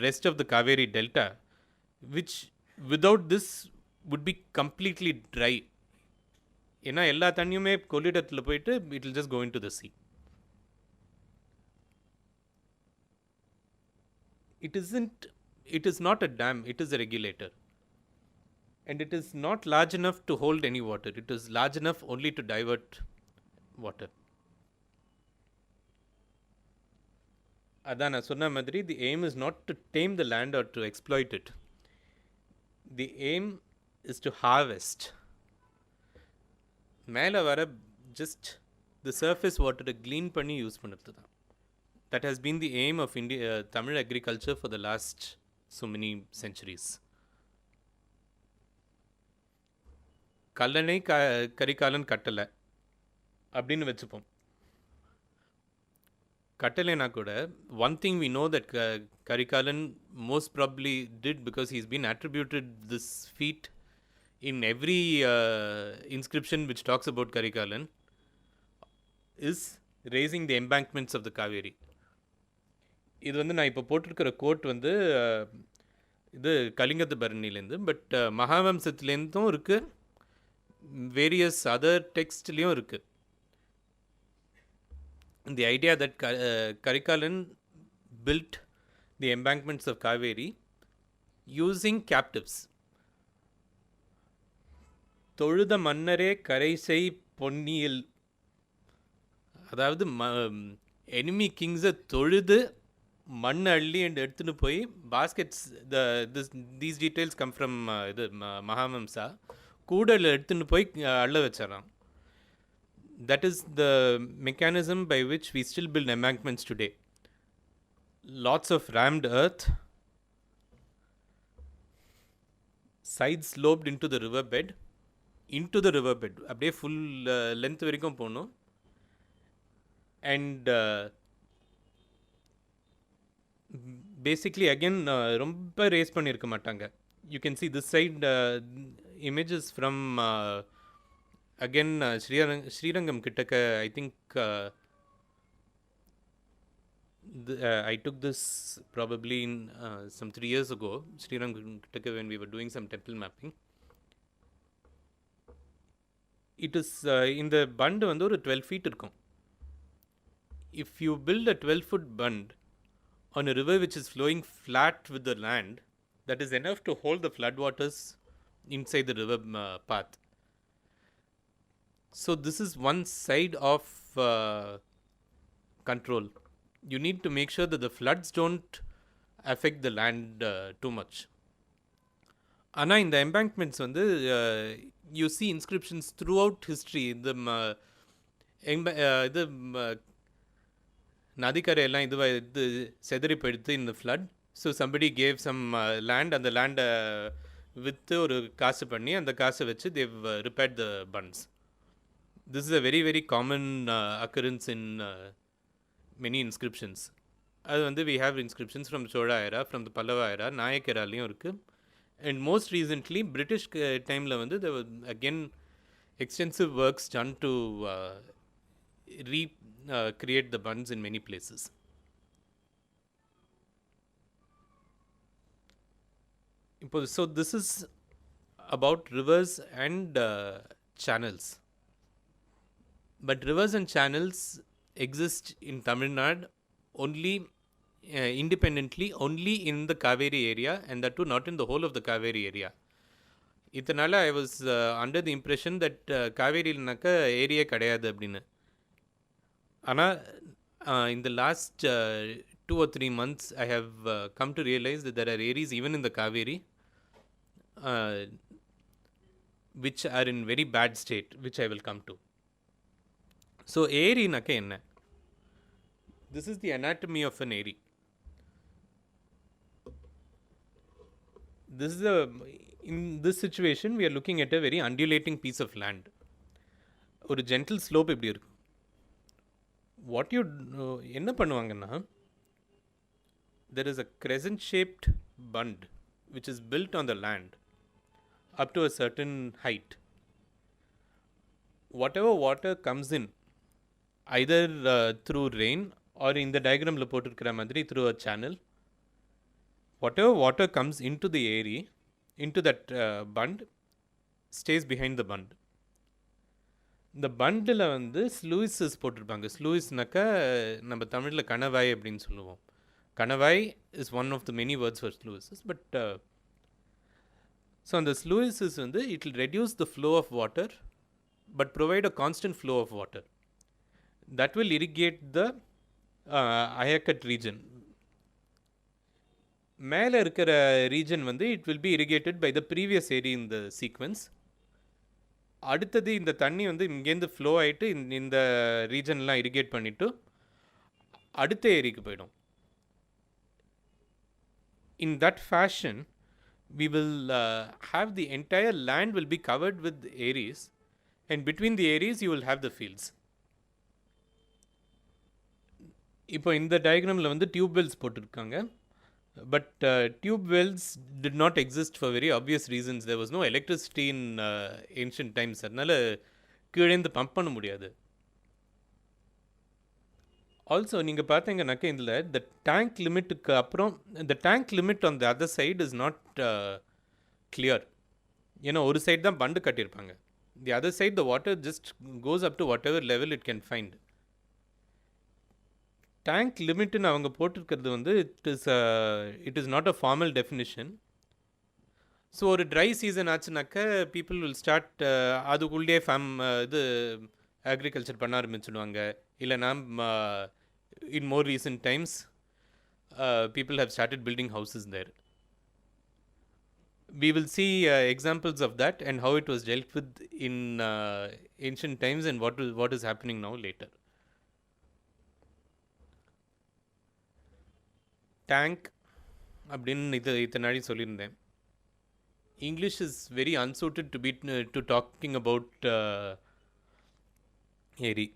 S2: rest of the Kaveri Delta, which without this would be completely dry. ஏன்னா எல்லா தண்ணியுமே கொள்ளிடத்தில் போயிட்டு it will just go into the sea. It is not a dam, it is a regulator. And it is not large enough to hold any water. It is large enough only to divert water. அதான் நான் சொன்ன மாதிரி, the aim is not to tame the land or to exploit it. The aim is to harvest. மேலே வர just the surface water clean பண்ணி use பண்ணுறது தான். That has been the aim of Tamil agriculture for the last so many centuries. Kallanai Karikalan கட்டலை அப்படின்னு வச்சுப்போம். கட்டலைனா கூட one thing we know that Karikalan most probably did, because he's been attributed this feat in every inscription which talks about Karikalan, is raising the embankments of the Kaveri. இது வந்து நான் இப்போ போட்டிருக்கிற code வந்து இது கலிங்கத்து பரணிலேருந்து, பட் மகாவம்சத்துலேருந்தும் இருக்குது, various other டெக்ஸ்ட்லேயும் இருக்குது. The idea that Karikalan built the embankments of Kaveri using captives. தொழுத மன்னரே கரைசை பொன்னியில், அதாவது enemy கிங்ஸை தொழுது மண் அள்ளி எடுத்துன்னு போய் baskets, these details come from இது மகாவம்சா, கூடல் எடுத்துன்னு போய் அள்ள வச்சிடறான். That is the mechanism by which we still build embankments today. Lots of rammed earth, sides sloped into the river bed, அப்படியே ஃபுல் லென்த் வரைக்கும் போகணும். அண்ட் பேசிக்லி அகெயின் ரொம்ப raise பண்ணியிருக்க மாட்டாங்க. You can see this side images from again Srirangam kittaka. I think I took this probably in some 3 years ago, Srirangam kittaka, when we were doing some temple mapping. It is in the bund வந்து ஒரு 12 feet இருக்கும். If you build a 12-foot bund on a river which is flowing flat with the land, that is enough to hold the floodwaters inside the river path. So this is one side of control. You need to make sure that the floods don't affect the land too much. ஆனால் இந்த எம்பேங்க்மெண்ட்ஸ் வந்து you see inscriptions throughout history. இந்த இது நதிக்கரையெல்லாம் இது செதறி போயிடுத்து in the flood. So somebody gave some land, அந்த லேண்டை விற்று ஒரு காசு பண்ணி அந்த காசை வச்சு they've repaired the bunds. This is a very very common occurrence in many inscriptions. அது வந்து we have inscriptions from Chola era, from the Pallava era, Nayak eraலையும் இருக்குது. And most recently British timeல வந்து there were again extensive works done to recreate the bunds in many places. So this is about rivers and channels. But rivers and channels exist in Tamil Nadu only independently, only in the Kaveri area, and that too not in the whole of the Kaveri area. இதனால I was under the impression that காவேரியில்னாக்க ஏரியே கிடையாது அப்படின்னு. ஆனால் in the last 2 or 3 months I have come to realize that there are areas even in the Kaveri uh, which are in very bad state, which I will come to. So ஏரினாக்க என்ன? This is the anatomy of an ஏரி. This is in this situation we are looking at a very undulating piece of land. ஒரு gentle slope இப்படி இருக்கும். What you என்ன பண்ணுவாங்கன்னா, there is a crescent shaped bund which is built on the land up to a certain height. Whatever water comes in, either through rain or in the diagram la போட்டிருக்கிற மாதிரி through a channel, whatever water comes into the area, into that bund, stays behind the bund. இந்த bundle வந்து ஸ்லூயிஸஸ் போட்டிருப்பாங்க. ஸ்லூயிஸ்னாக்கா நம்ம தமிழில் கணவாய் அப்படின்னு சொல்லுவோம். Kanavai is one of the many words for sluices. But so அந்த ஸ்லூயிஸஸ் வந்து it will reduce the flow of water but provide a constant flow of water. That will irrigate the ayacut region. மேலே இருக்கிற ரீஜன் வந்து it will be irrigated by the previous eri in the sequence. அடுத்தது இந்த தண்ணி வந்து இங்கேருந்து flow ஆகிட்டு இந்த ரீஜன்லாம் இரிகேட் பண்ணிவிட்டு அடுத்த ஏரிக்கு போயிடும். In that fashion we will have the entire land will be covered with areas, and between the areas you will have the fields. இப்போ இந்த டயக்ராமில் வந்து டியூப் வெல்ஸ் போட்டிருக்காங்க. But tube wells did not exist for very obvious reasons. There was no electricity in ancient times. அதனால கீழேந்து pump பண்ண முடியாது. Also நீங்கள் பார்த்தீங்கன்னாக்க இதில் த டேங்க் லிமிட்டுக்கு அப்புறம் இந்த tank limit on the other side is not clear. ஏன்னா ஒரு சைடு தான் பண்டு கட்டியிருப்பாங்க. The other side the water just goes up to whatever level it can find. Tank லிமிட்னு அவங்க போட்டிருக்கிறது வந்து it is not a formal definition. So ஒரு dry season ஆச்சுனாக்க பீப்புள் வில் ஸ்டார்ட் அதுக்குள்ளே இது அக்ரிகல்ச்சர் பண்ண ஆரம்பிச்சுடுவாங்க. இல்லைனா in more recent times people have started building houses there. We will see examples of that and how it was dealt with in ancient times and what is happening now later. Tank அப்படின்னு இத்தனாடி சொல்லியிருந்தேன். English is very unsuited to talking about eri.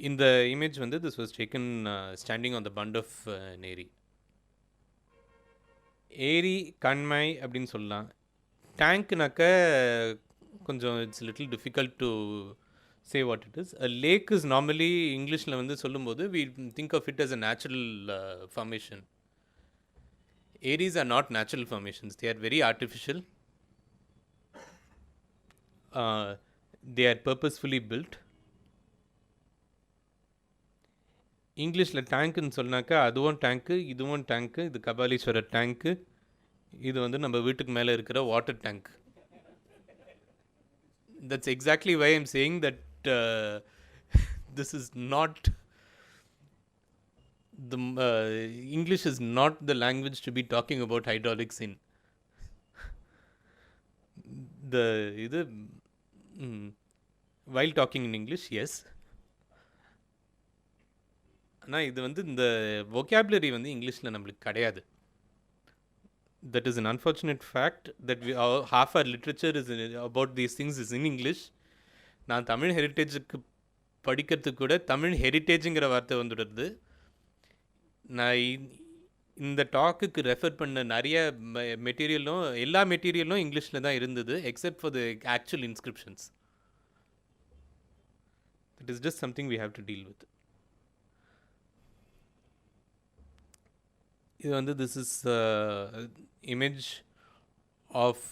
S2: இந்த image வந்து this was taken standing on the bund of eri. ஏரி கண்மாய் அப்படின்னு சொல்லலாம். டேங்க்னாக்க கொஞ்சம் it's little difficult to say what it is. A lake is normally Englishல வந்து சொல்லும்போது we think of it as a natural formation. Areas are not natural formations. They are very artificial. They are purposefully built. இங்கிலீஷில் டேங்க்குன்னு சொன்னாக்கா அதுவும் டேங்க்கு, இதுவும் டேங்க்கு. இது கபாலீஸ்வரர் டேங்க்கு. இது வந்து நம்ம வீட்டுக்கு மேலே இருக்கிற water tank. That's exactly why I'm saying that this is not the English is not the language to be talking about hydraulics in. The either while talking in English, yes. ஆனால் இது வந்து இந்த vocabulary வந்து இங்கிலீஷில் நம்மளுக்கு கிடையாது. That is an unfortunate fact that half our literature is about these things is in English. நான் தமிழ் ஹெரிட்டேஜுக்கு படிக்கிறதுக்கு கூட தமிழ் ஹெரிட்டேஜுங்கிற வார்த்தை வந்துடுறது. நான் இந்த டாக்குக்கு ரெஃபர் பண்ண நிறைய மெட்டீரியலும் எல்லா மெட்டீரியலும் இங்கிலீஷில் தான் இருந்தது except for the actual inscriptions. It is just something we have to deal with. இது வந்து this is image of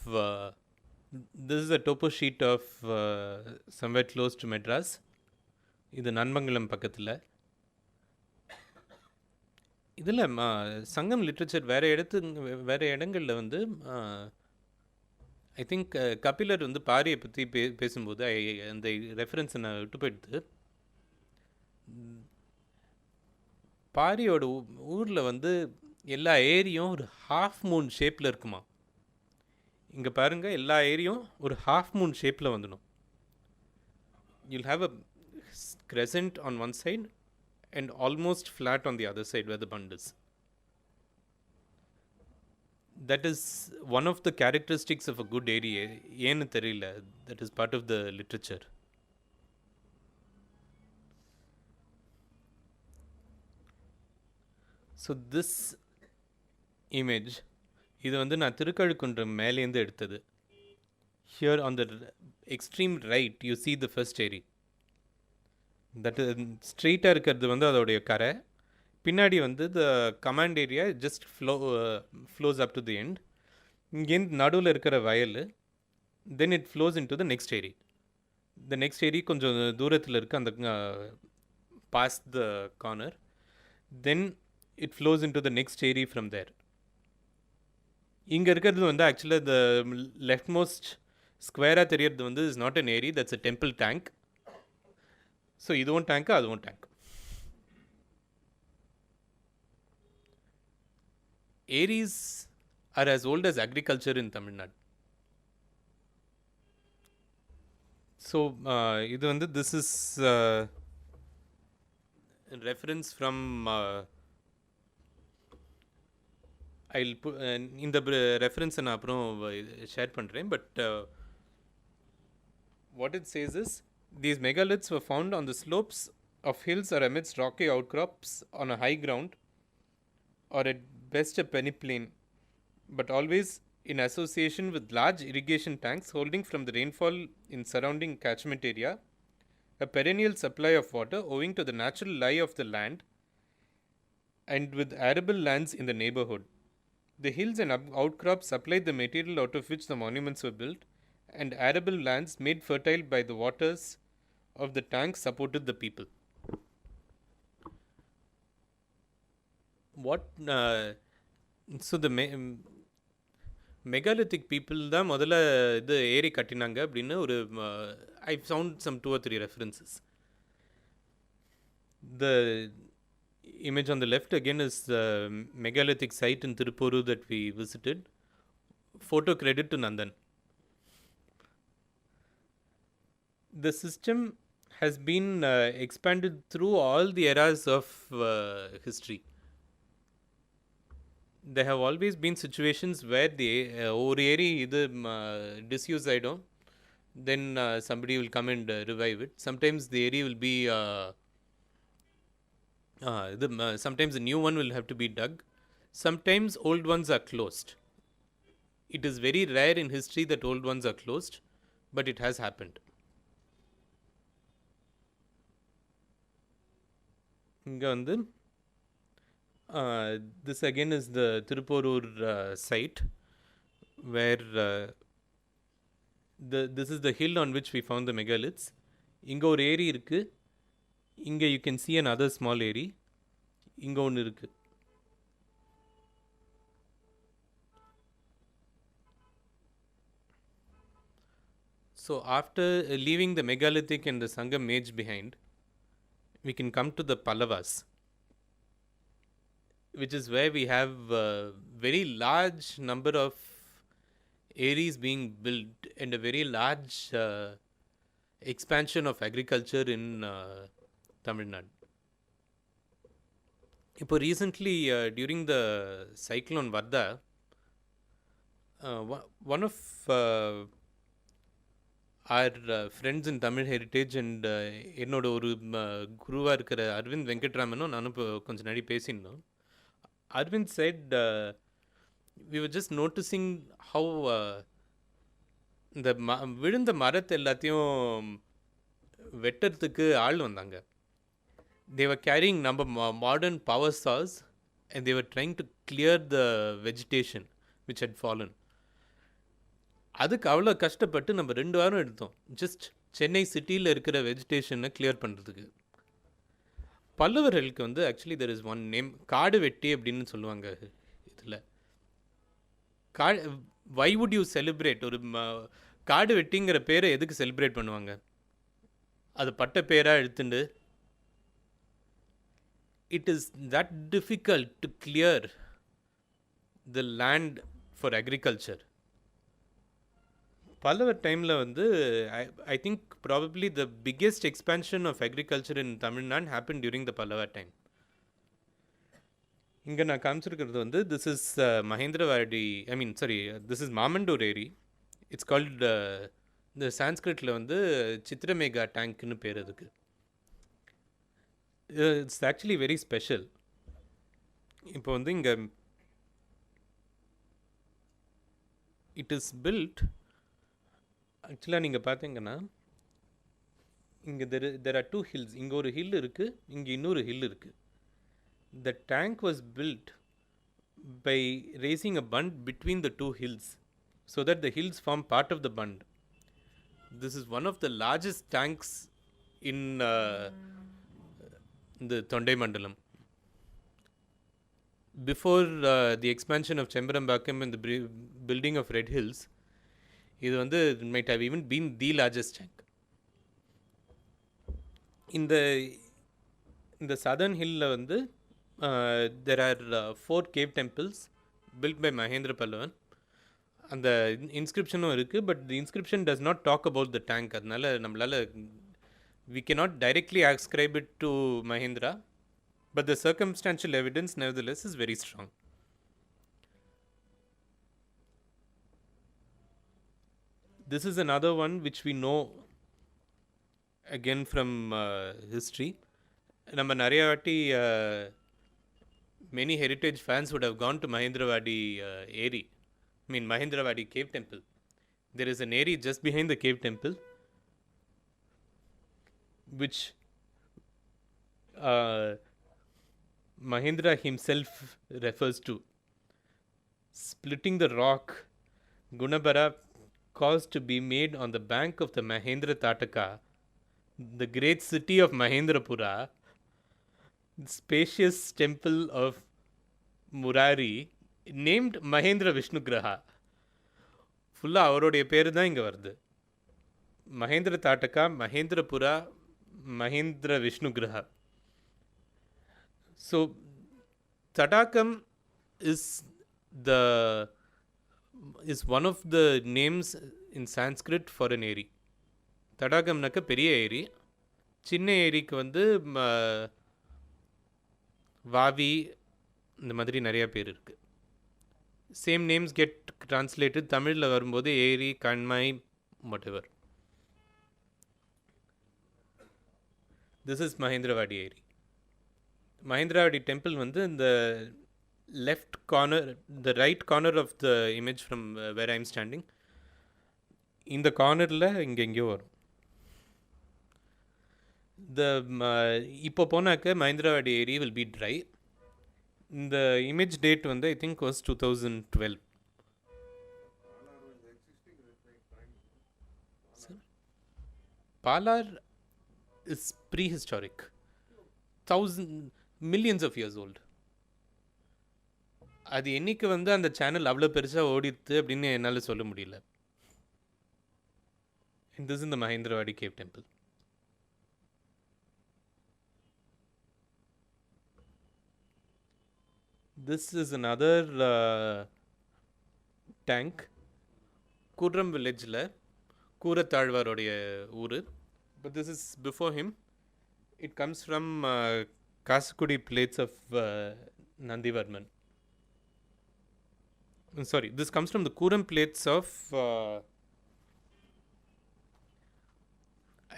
S2: This is a topo sheet of somewhere close to Madras. இது நன்மங்கலம் பக்கத்தில். இதில் சங்கம் லிட்ரேச்சர் வேறு இடங்களில் வந்து ஐ திங்க் கபிலர் வந்து பாரியை பற்றி பேசும்போது அந்த ரெஃபரன்ஸை நான் விட்டு போயிடுது. பாரியோட ஊரில் வந்து எல்லா ஏரியும் ஒரு ஹாஃப் மூன் ஷேப்பில் இருக்குமா. இங்கே பாருங்கள், எல்லா ஏரியும் ஒரு ஹாஃப் மூன் ஷேப்பில் வந்துடும். You'll have a crescent on one side and almost flat on the other side where the bund is. That is one of the characteristics of a good area. ஏன்னு தெரியல, that is part of the literature. So this image, இது வந்து நான் திருக்கழுக்குன்றம் மேலேருந்து எடுத்தது. Here on the extreme right you see the first area. That ஸ்ட்ரெயிட்டாக இருக்கிறது வந்து அதோடைய கரை. பின்னாடி வந்து the command area just flows up to the end. இங்கேருந்து நடுவில் இருக்கிற வயல், then it flows in to the next eri. The next eri கொஞ்சம் தூரத்தில் இருக்குது, அந்த pass the corner. Then it flows in to the next eri from there. இங்கே இருக்கிறது வந்து ஆக்சுவலாக த லெஃப்ட் மோஸ்ட் ஸ்கொயராக தெரியறது வந்து is not an eri, that's a temple tank. So இதுவும் டேங்க்கு, அதுவும் tank. Eris are as old as agriculture in Tamil Nadu. So இது வந்து திஸ் இஸ் ரெஃபரன்ஸ் ஃப்ரம் இந்த ரெஃபரன்ஸை நான் அப்புறம் ஷேர் பண்ணுறேன். But what it says is, these megaliths were found on the slopes of hills or amidst rocky outcrops on a high ground, or at best a peneplain, but always in association with large irrigation tanks holding from the rainfall in surrounding catchment area, a perennial supply of water owing to the natural lie of the land, and with arable lands in the neighborhood. The hills and outcrops supplied the material out of which the monuments were built, and arable lands made fertile by the waters of the tanks supported the people. What so the megalithic people தான் முதல்ல இது ஏரி கட்டினாங்க அப்படின்னு ஒரு I found some 2 or 3 references. The image on the left again is the megalithic site in Tirupuru that we visited. Photo credit to Nandan. The system has been expanded through all the eras of history. There have always been situations where the ஒரு ஏரி இது disuse ஆகிடும், then somebody will come and revive it. Sometimes the area will be sometimes a new one will have to be dug. Sometimes old ones are closed. It is very rare in history that old ones are closed, but it has happened. இங்கே வந்து this again is the Tirupurur site where this is the hill on which we found the megaliths. இங்கே ஒரு ஏரி இருக்குது, இங்கே you can see another small ஏரி, இங்கே ஒன்று இருக்குது. So after leaving the megalithic and the Sangam age behind, we can come to the Pallavas, which is where we have a very large number of areas being built and a very large expansion of agriculture in Tamil Nadu. இப்போ recently during the cyclone Varda, one of our friends in Tamil Heritage and என்னோட ஒரு குருவாக இருக்கிற அரவிந்த் வெங்கட்ராமனும் நானும் இப்போ கொஞ்சம் நாடி பேசியிருந்தோம். Arvind said we were just noticing how இந்த விழுந்த மரத்தை எல்லாத்தையும் வெட்டுறதுக்கு ஆள் வந்தாங்க. They were carrying modern power saws and they were trying to clear the vegetation which had fallen. அதுக்கு அவ்வளோ கஷ்டப்பட்டு நம்ம 2 வாரம் எடுத்தோம். ஜஸ்ட் சென்னை சிட்டியில் இருக்கிற வெஜிடேஷனை கிளியர் பண்ணுறதுக்கு. பல்லவர்களுக்கு வந்து actually there is one name, காடு வெட்டி அப்படின்னு சொல்லுவாங்க இதில். கா வை வுட் யூ செலிப்ரேட்? ஒரு காடு வெட்டிங்கிற பேரை எதுக்கு செலிப்ரேட் பண்ணுவாங்க? அது பட்ட பேராக எடுத்துட்டு it is that difficult to clear the land for agriculture. பல்லவர் டைமில் வந்து I think probably the biggest expansion of agriculture in Tamil Nadu happened during the Pallava time. இங்கே நான் காமிச்சிருக்கிறது வந்து this is Mahendravadi, this is Mamandur ஏரி. It's called இந்த சான்ஸ்கிரிட்டில் வந்து சித்ரமேகா டேங்க்னு பேர் அதுக்கு. It's actually very special. இப்போ வந்து இங்கே இட் இஸ் பில்ட், ஆக்சுவலாக நீங்கள் பார்த்தீங்கன்னா இங்கே தெர் ஆர் 2 hills. இங்கே ஒரு ஹில் இருக்குது, இங்கே இன்னொரு ஹில் இருக்குது. The tank was built by raising a bund between the 2 hills so that the hills form part of the bund. This is one of the largest tanks in the Thondai Mandalam. Before the expansion of Chembarambakkam and the building of Red Hills, இது வந்து might have even been the largest tank. In the southern hill வந்து there are 4 cave temples built by Mahendra Pallavan. அந்த இன்ஸ்கிரிப்ஷனும் இருக்குது, but the inscription does not talk about the tank. அதனால நம்மளால் we cannot directly ascribe it to Mahendra, but the circumstantial evidence nevertheless is very strong. This is another one which we know again from history. நம்ம நிறைய வாட்டி many heritage fans would have gone to Mahendravadi Eri. Mahendravadi Cave Temple. There is an area just behind the cave temple which Mahendra himself refers to. Splitting the rock, Gunabara caused to be made on the bank of the Mahendra Tataka, the great city of Mahendrapura, the spacious temple of Murari, named Mahendra Vishnugraha. ஃபுல்லாக அவருடைய பேர் தான் இங்கே வருது. Mahendra Tataka, Mahendrapura, Mahendra Vishnugriha. So tadagam is one of the names in Sanskrit for an eri. தடாகம்னாக்க பெரிய ஏரி. சின்ன ஏரிக்கு வந்து வாவி, இந்த மாதிரி நிறையா பேர் இருக்குது. சேம் நேம்ஸ் கெட் டிரான்ஸ்லேட்டட் தமிழில் வரும்போது ஏரி, கண்மாய், whatever. This is Mahendravadi ஏரி. Mahendravadi temple வந்து இந்த left corner, the right corner of the image from where I am standing, இந்த கார்னரில் இங்கே எங்கேயோ வரும். இப்போ போனாக்க Mahendravadi ஏரி will be dry. இந்த இமேஜ் டேட் வந்து I think was 2012. Palar is prehistoric, millions of years old. அது என்னைக்கு வந்து அந்த சேனல் அவ்வளோ பெருசாக ஓடித்து அப்படின்னு என்னால் சொல்ல முடியல. This is the Mahendravadi Cave Temple. This is another tank. Kurram villageல கூரத்தாழ்வாருடைய ஊர். But this is before him. It comes from Kasakudi plates of Nandivarman. Sorry, this comes from the Kuram plates of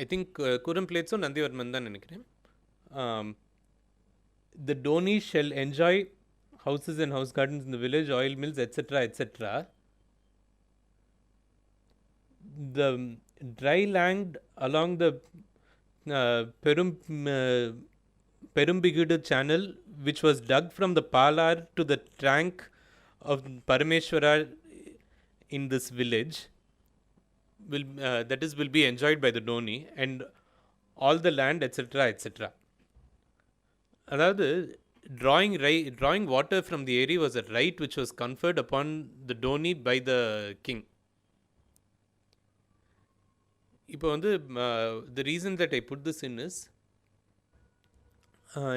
S2: I think Kuram plates of Nandivarman தான் நினைக்கிறேன். The Doni shall enjoy houses and house gardens in the village, oil mills, etc., etc. The dry land along the Perumbigudu channel, which was dug from the Palar to the tank of Parameshwara in this village, will be enjoyed by the Dhoni and all the land, etc., etc. அதாவது drawing water from the area was a right which was conferred upon the Dhoni by the king. இப்போ வந்து the reason that I put this in is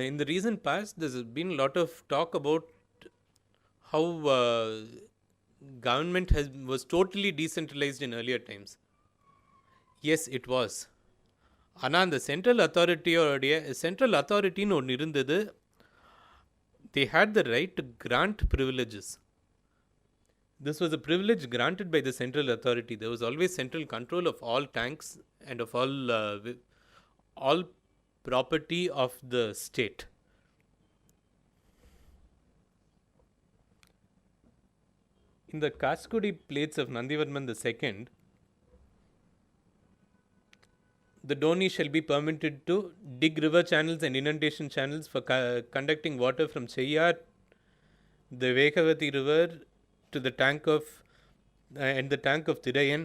S2: in the recent past there's been a lot of talk about how government was totally decentralized in earlier times. Yes, it was. ஆனால் அந்த central அத்தாரிட்டின்னு ஒன்று இருந்தது. They had the right to grant privileges. This was a privilege granted by the central authority. There was always central control of all tanks and of all property of the state. In the Kaskudi plates of Nandivarman II, the Dhoni shall be permitted to dig river channels and inundation channels for conducting water from Cheyyar, the Vekavati river, to the tank of and the tank of Thirayan.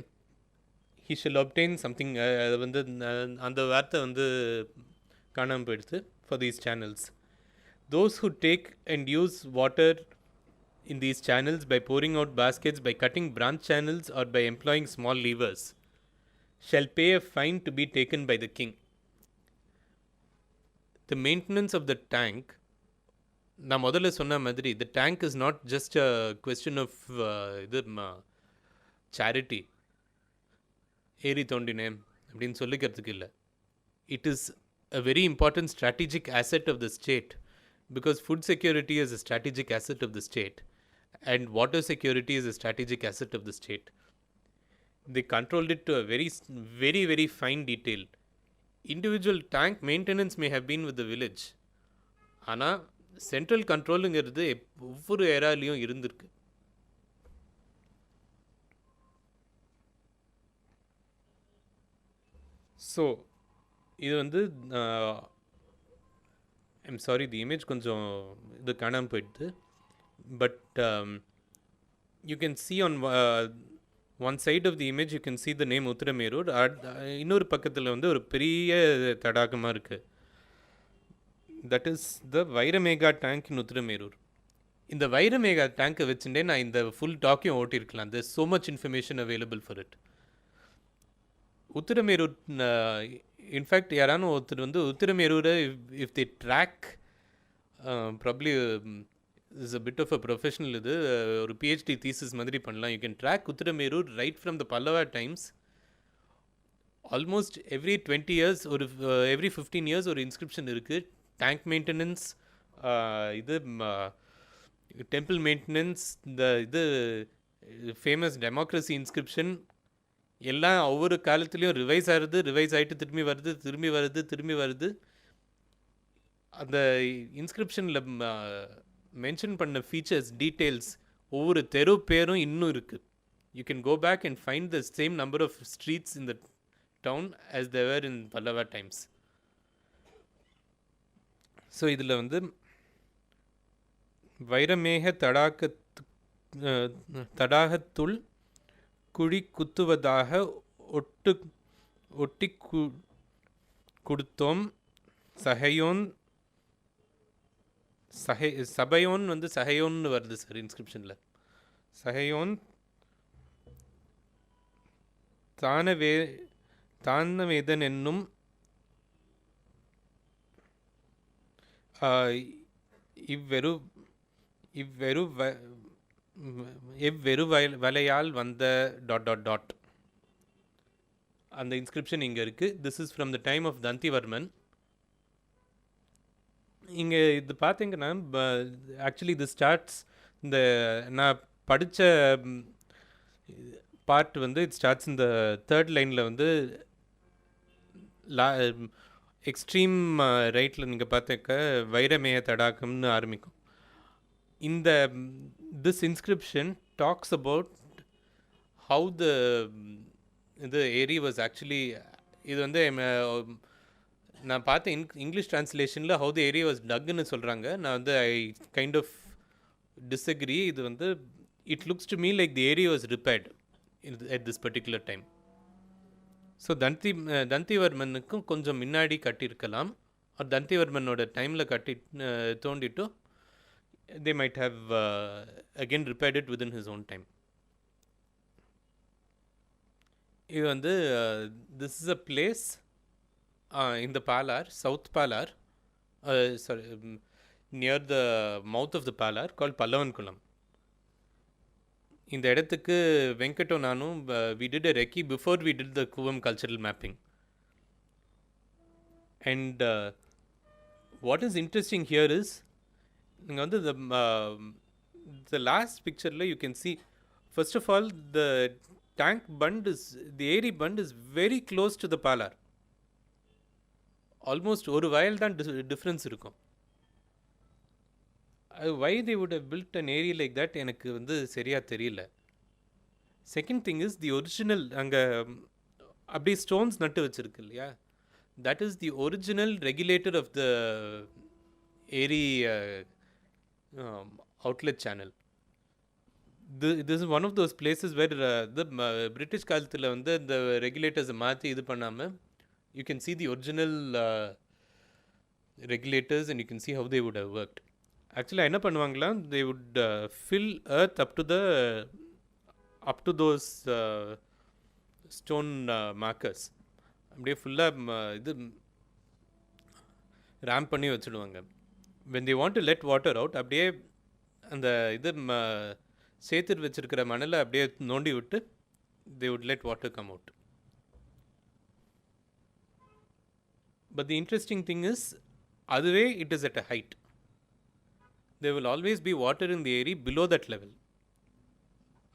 S2: He shall obtain something. வந்து அந்த வார்த்தை வந்து காணாமல் போயிடுது. For these channels, those who take and use water in these channels by pouring out baskets, by cutting branch channels, or by employing small levers, shall pay a fine to be taken by the king. The maintenance of the tank, நான் முதல்ல சொன்ன மாதிரி, the tank is not just a question of charity, ஏரி தோண்டினேன் அப்படின்னு சொல்லிக்கிறதுக்கு இல்லை. It is a very important strategic asset of the state, because food security is a strategic asset of the state and water security is a strategic asset of the state. They controlled it to a very, very, very fine detail. Individual tank maintenance may have been with the village. ஆனால் central கண்ட்ரோலுங்கிறது ஒவ்வொரு ஏராலையும் இருந்திருக்கு. So இது வந்து I'm sorry, the image கொஞ்சம் இது காணாமல் போயிடுது. But you can C on one side of the image you can see the name Uttaramerur. இன்னொரு பக்கத்தில் வந்து ஒரு பெரிய தடாகமாக இருக்குது. That is the Vairamegha tank in Uttaramerur. இந்த வைரமேகா டேங்கை வச்சுட்டே நான் இந்த ஃபுல் டாக்கையும் ஓட்டியிருக்கலாம். there's so much information available for it. Uttaramerur, in fact யாரானு ஒருத்தர் வந்து Uttaramerur if they track probably is a bit of a professional இது ஒரு PhD thesis மாதிரி பண்ணலாம். You can track Uttaramerur right from the Pallava times. Almost every 20 years or every 15 years ஒரு inscription இருக்குது. Tank maintenance, இது temple maintenance, இது famous democracy inscription எல்லாம் ஒவ்வொரு காலத்துலேயும் ரிவைஸ் ஆகிட்டு திரும்பி வருது. அந்த இன்ஸ்கிரிப்ஷனில் மென்ஷன் பண்ண ஃபீச்சர்ஸ், டீட்டெயில்ஸ், ஒவ்வொரு தெரு பேரும் இன்னும் இருக்குது. You can go back and find the same number of streets in the town as they were in Pallava times. So இதில் வந்து வைரமேக தடாகத்துள் குழி குத்துவதாக ஒட்டி கொடுத்தோம் சபையோன் வந்து சகையோன்னு வருது சார் இன்ஸ்கிரிப்ஷனில். சகையோன் தானவேதன் என்னும் இவ்வெரு வலையால் வந்த ... அந்த இன்ஸ்கிரிப்ஷன் இங்கே இருக்குது. This is from the time of Dantivarman. இங்கே இது பார்த்தீங்கன்னா ஆக்சுவலி இது ஸ்டார்ட்ஸ், இந்த நான் படித்த பார்ட் வந்து இட் ஸ்டார்ட்ஸ் இந்த தேர்ட் லைனில் வந்து எக்ஸ்ட்ரீம் ரைட்டில் நீங்கள் பார்த்தாக்க வைரமேய தடாகம்னு ஆரம்பிக்கும். இந்த this inscription talks about how the area was actually, இது வந்து நான் பார்த்த இங்கிலீஷ் ட்ரான்ஸ்லேஷனில் how the area was dugன்னு சொல்கிறாங்க. நான் வந்து ஐ கைண்ட் ஆஃப் disagree. இது வந்து it looks to me like the area was repaired at this particular time. So தந்திவர்மனுக்கும் கொஞ்சம் முன்னாடி கட்டியிருக்கலாம். தந்திவர்மனோட டைமில் தோண்டிட்டு they might have again repaired it within his own time. இது வந்து this is a place in the Palar, South Palar, sorry, near the mouth of the Palar, called Pallavankulam. இந்த இடத்துக்கு வெங்கட்டும் நானும் we did a recce before we did the Kuvam cultural mapping. And what is interesting here is நீங்கள் வந்து the last pictureல you can see, first of all, the tank bund is, the Eri bund is very close to the Palar. Almost ஒரு வயல் தான் difference இருக்கும். Why they would have built an area like that எனக்கு வந்து சரியா தெரியல. Second thing is the original, அங்கே அப்படியே ஸ்டோன்ஸ் நட்டு வச்சிருக்கு இல்லையா, that is the original regulator of the Eri outlet channel. This is one of those places where the British காலத்தில் வந்து இந்த ரெகுலேட்டர்ஸை மாற்றி இது பண்ணாமல் you can see the original regulators and you can see how they would have worked. Actually என்ன பண்ணுவாங்களா, they would fill earth up to those stone markers. அப்படியே ஃபுல்லாக இது ரேம்ப் பண்ணி வச்சுடுவாங்க. when they want to let water out, அப்படியே அந்த இது சேர்த்து வச்சிருக்கிற மணலை அப்படியே நோண்டி விட்டு they would let water come out. But the interesting thing is, அதுவே it is at a height. There will always be water in the area below that level.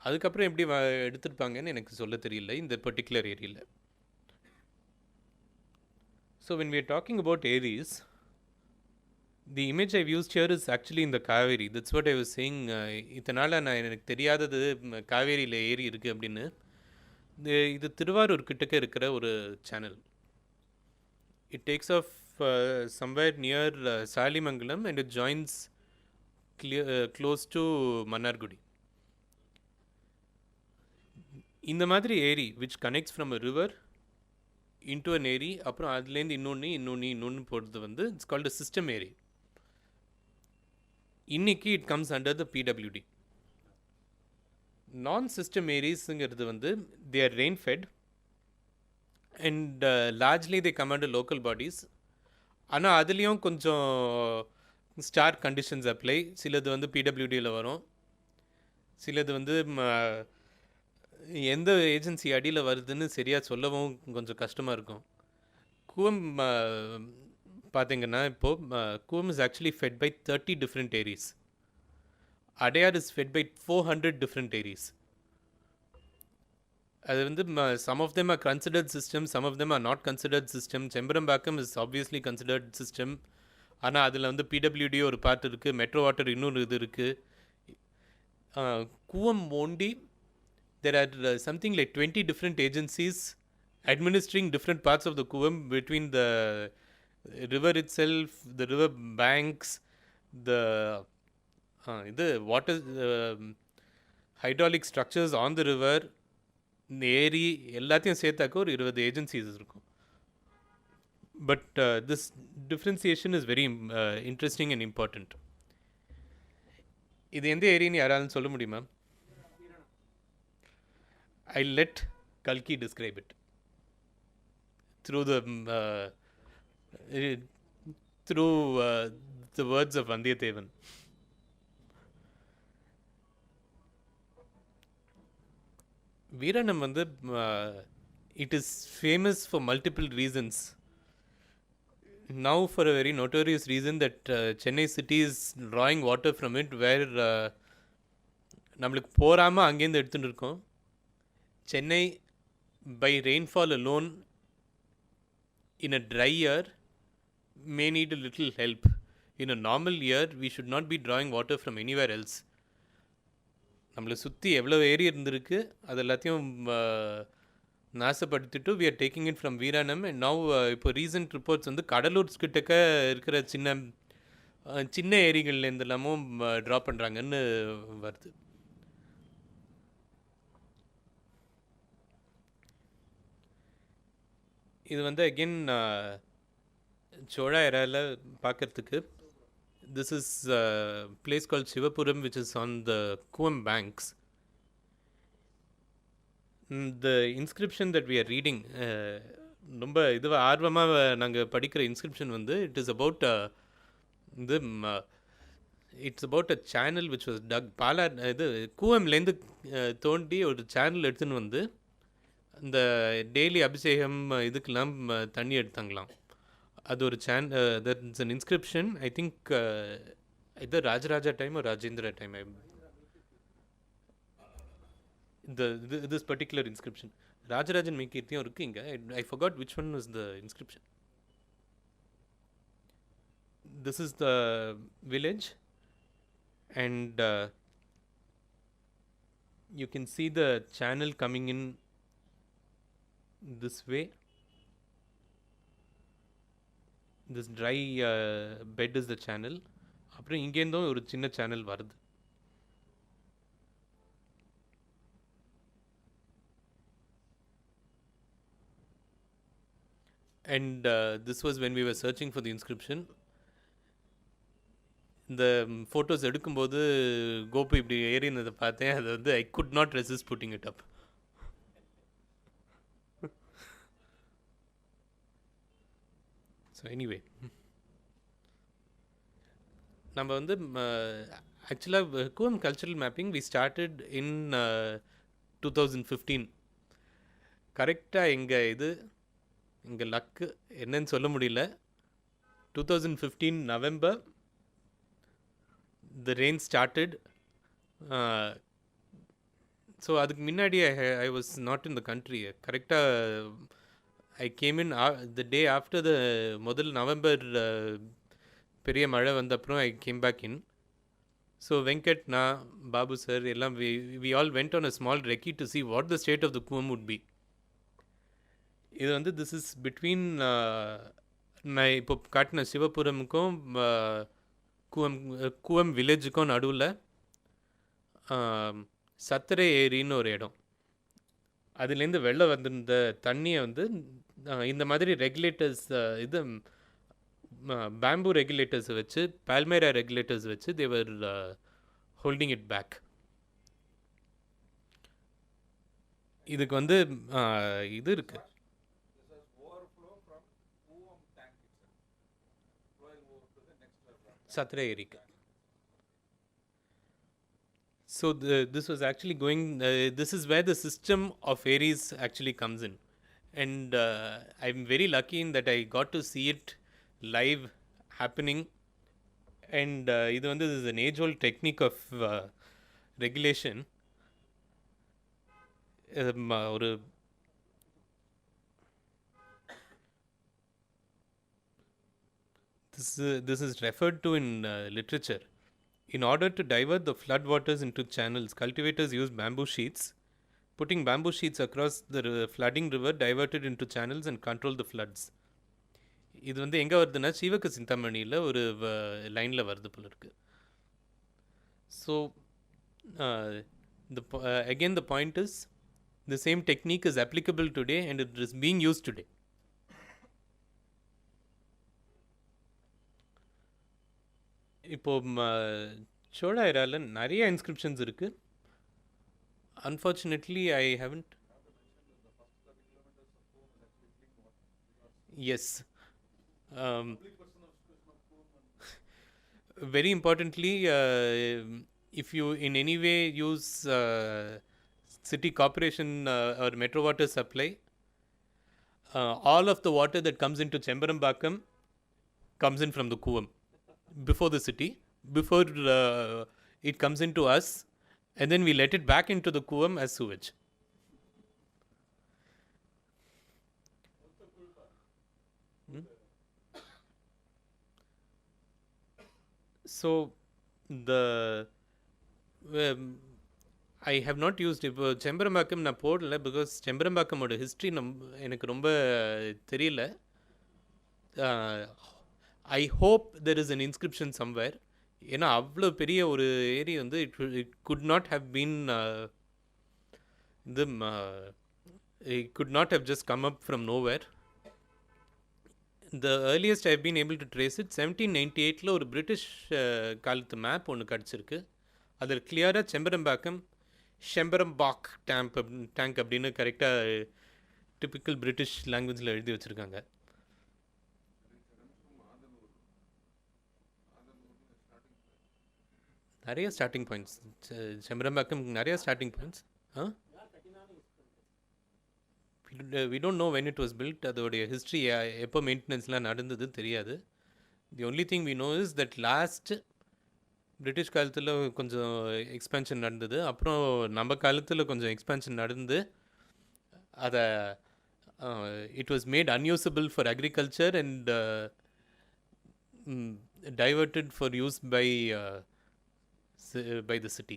S2: அதுக்கப்புறம் எப்படி எடுத்திருப்பாங்கன்னு எனக்கு சொல்ல தெரியல இந்த பர்டிகுலர் ஏரியாவில். So when we are talking about Aries, the image I've used here is actually in the Kaveri. That's what I was saying. இதனால் எனக்கு தெரியாதது காவேரியில் ஏரி இருக்குது அப்படின்னு. இது திருவாரூர் கிட்டக்க இருக்கிற ஒரு channel. It takes off somewhere near Salimangalam and it joins close to Mannargudi. இந்த மாதிரி ஏரி which connects from a river into an ஏரி, அப்புறம் அதுலேருந்து இன்னொன்று போகிறது வந்து it's called a system ஏரி. இன்னைக்கு it comes under the PWD. Non-system ஏரிஸ்ங்கிறது வந்து they are rain fed and largely they come under local bodies. ஆனால் அதுலேயும் கொஞ்சம் ஸ்டார் கண்டிஷன்ஸ் அப்ளை. சிலது வந்து பிடபிள்யூடியில் வரும், சிலது வந்து எந்த ஏஜென்சி அடியில் வருதுன்னு சரியாக சொல்லவும் கொஞ்சம் கஷ்டமாக இருக்கும். கூவம் பார்த்தீங்கன்னா இப்போது Cooum is actually fed by 30 different eris. Adyar is fed by 400 different eris. அது வந்து some of them are considered system, some of them are not considered system. Chembarambakkam is obviously considered system. ஆனால் அதில் வந்து பிடபிள்யூடி ஒரு பார்ட் இருக்குது, மெட்ரோ வாட்டர் இன்னொரு இது இருக்குது. Cooum ஓண்டி there are something like 20 different agencies administering different parts of the Kuvam, between the river itself, the river banks, the water hydraulic structures on the river, இந்த ஏரி எல்லாத்தையும் சேர்த்தாக்க ஒரு 20 ஏஜென்சிஸ் இருக்கும். But this differentiation is very interesting and important. இது எந்த ஏரின்னு யாராலும் சொல்ல முடியுமா? I'll let Kalki describe it through the words of Vandiyathevan. Veeranam வந்து it is famous for multiple reasons. Now for a very notorious reason that Chennai city is drawing water from it, where நம்மளுக்கு போராமல் அங்கேருந்து எடுத்துகிட்டு இருக்கோம். Chennai, by rainfall alone, in a dry year, may need a little help. In a normal year, we should not be drawing water from anywhere else. நம்மளை சுற்றி எவ்வளோ ஏரி இருந்திருக்கு அது எல்லாத்தையும் நாசப்படுத்திட்டு we are taking it from Veeranam. And now இப்போ recent reports வந்து கடலூர் கிட்டக்க இருக்கிற சின்ன ஏரிகள்லேருந்து எல்லாமும் ட்ரா பண்ணுறாங்கன்னு வருது. இது வந்து அகெயின் சோழா எரால பார்க்கறதுக்கு this is a place called Shivapuram which is on the Kuam banks. The inscription that we are reading ரொம்ப இது ஆர்வமாக நாங்கள் படிக்கிற இன்ஸ்கிரிப்ஷன் வந்து இட் இஸ் அபவுட் இது it's about a channel which was dug பாலா இது கூவம்லேருந்து தோண்டி ஒரு சேனல் எடுத்துன்னு வந்து இந்த டெய்லி அபிஷேகம் இதுக்கெல்லாம் தண்ணி எடுத்தாங்களாம். அது ஒரு that it's an inscription I think இது ராஜராஜா டைம் ஒரு Rajendra time this particular inscription. Rajarajan மெய்கீர்த்தியும் இருக்குது இங்கே. I forgot which one was the inscription. This is the village and you can see the channel coming in this way. This dry bed is the channel. அப்புறம் இங்கேருந்தும் ஒரு சின்ன channel வருது. And this was when we were searching for the inscription. இந்த ஃபோட்டோஸ் எடுக்கும்போது கோபு இப்படி ஏறினதை பார்த்தேன். அது வந்து I could not resist putting it up. So anyway நம்ம வந்து ஆக்சுவலாக Cooum cultural mapping we started in 2015. கரெக்டாக எங்கள் லக்கு என்னன்னு சொல்ல முடியல. 2015 November the rain started. So அதுக்கு முன்னாடி I was not in the country. கரெக்டாக I came in the day after the முதல் நவம்பர் பெரிய மழை வந்த அப்புறம் I came back in. So Venkat, நான் பாபு சார் எல்லாம் we all went on a small recce to see what the state of the Kuvam would be. இது வந்து this is between நான் இப்போ காட்டின சிவபுரமுக்கும் கூவம் வில்லேஜுக்கும் நடுவில் சத்திரை ஏரின்னு ஒரு இடம். அதுலேருந்து வெளில வந்திருந்த தண்ணியை வந்து இந்த மாதிரி ரெகுலேட்டர்ஸ் இது பேம்பு ரெகுலேட்டர்ஸை வச்சு பால்மேரா ரெகுலேட்டர்ஸ் வச்சு தேவர் ஹோல்டிங் இட் பேக். இதுக்கு வந்து இது இருக்குது சத்ரா ஏரிக்கு. So this was actually going, this is where the system of Aries actually comes in. And I'm very lucky in that I got to see it live happening. And இது வந்து this is an age-old technique of regulation. ஒரு this is referred to in literature. In order to divert the flood waters into channels, cultivators use bamboo sheets. Putting bamboo sheets across the flooding river diverted into channels and control the floods. இது வந்து எங்கே வருதுன்னா சீவக சிந்தாமணியில் ஒரு லைனில் வருது போல இருக்கு. So again the point is the same technique is applicable today and it is being used today. இப்போது சோழா ஏரால நிறைய இன்ஸ்கிரிப்ஷன்ஸ் இருக்குது. Unfortunately I haven't as very importantly if you in any way use city corporation or metro water supply, all of the water that comes into Chembarambakam comes in from the Kuvam before the city, before it comes into us, and then we let it back into the Kuvam as sewage. So the I have not used இப்போ செம்பரம்பாக்கம் நான் போடல because செம்பரம்பாக்கமோட history எனக்கு ரொம்ப தெரியல. I hope there is an inscription somewhere. ஏன்னா அவ்வளோ பெரிய ஒரு ஏரியா வந்து it could not have been இது it could not have just come up from nowhere. the earliest I've been able to trace it 1798ல ஒரு பிரிட்டிஷ் காலத்து map ஒன்று கிடச்சிருக்கு. அதில் கிளியராக ஷெம்பரம்பாக் டேங்க் அப்படின்னு கரெக்டாக டிப்பிக்கல் பிரிட்டிஷ் லாங்குவேஜில் எழுதி வச்சுருக்காங்க. நிறைய ஸ்டார்டிங் பாயிண்ட்ஸ் செம்பரம்பாக்கம் நிறைய starting points. We don't know when it was built. அதோடைய ஹிஸ்ட்ரி எப்போ மெயின்டெனன்ஸ்லாம் நடந்தது தெரியாது. The only thing we know is that last British காலத்தில் கொஞ்சம் எக்ஸ்பேன்ஷன் நடந்தது. அப்புறம் நம்ம காலத்தில் கொஞ்சம் எக்ஸ்பேன்ஷன் நடந்து அதை it was made unusable for agriculture and diverted for use by the city.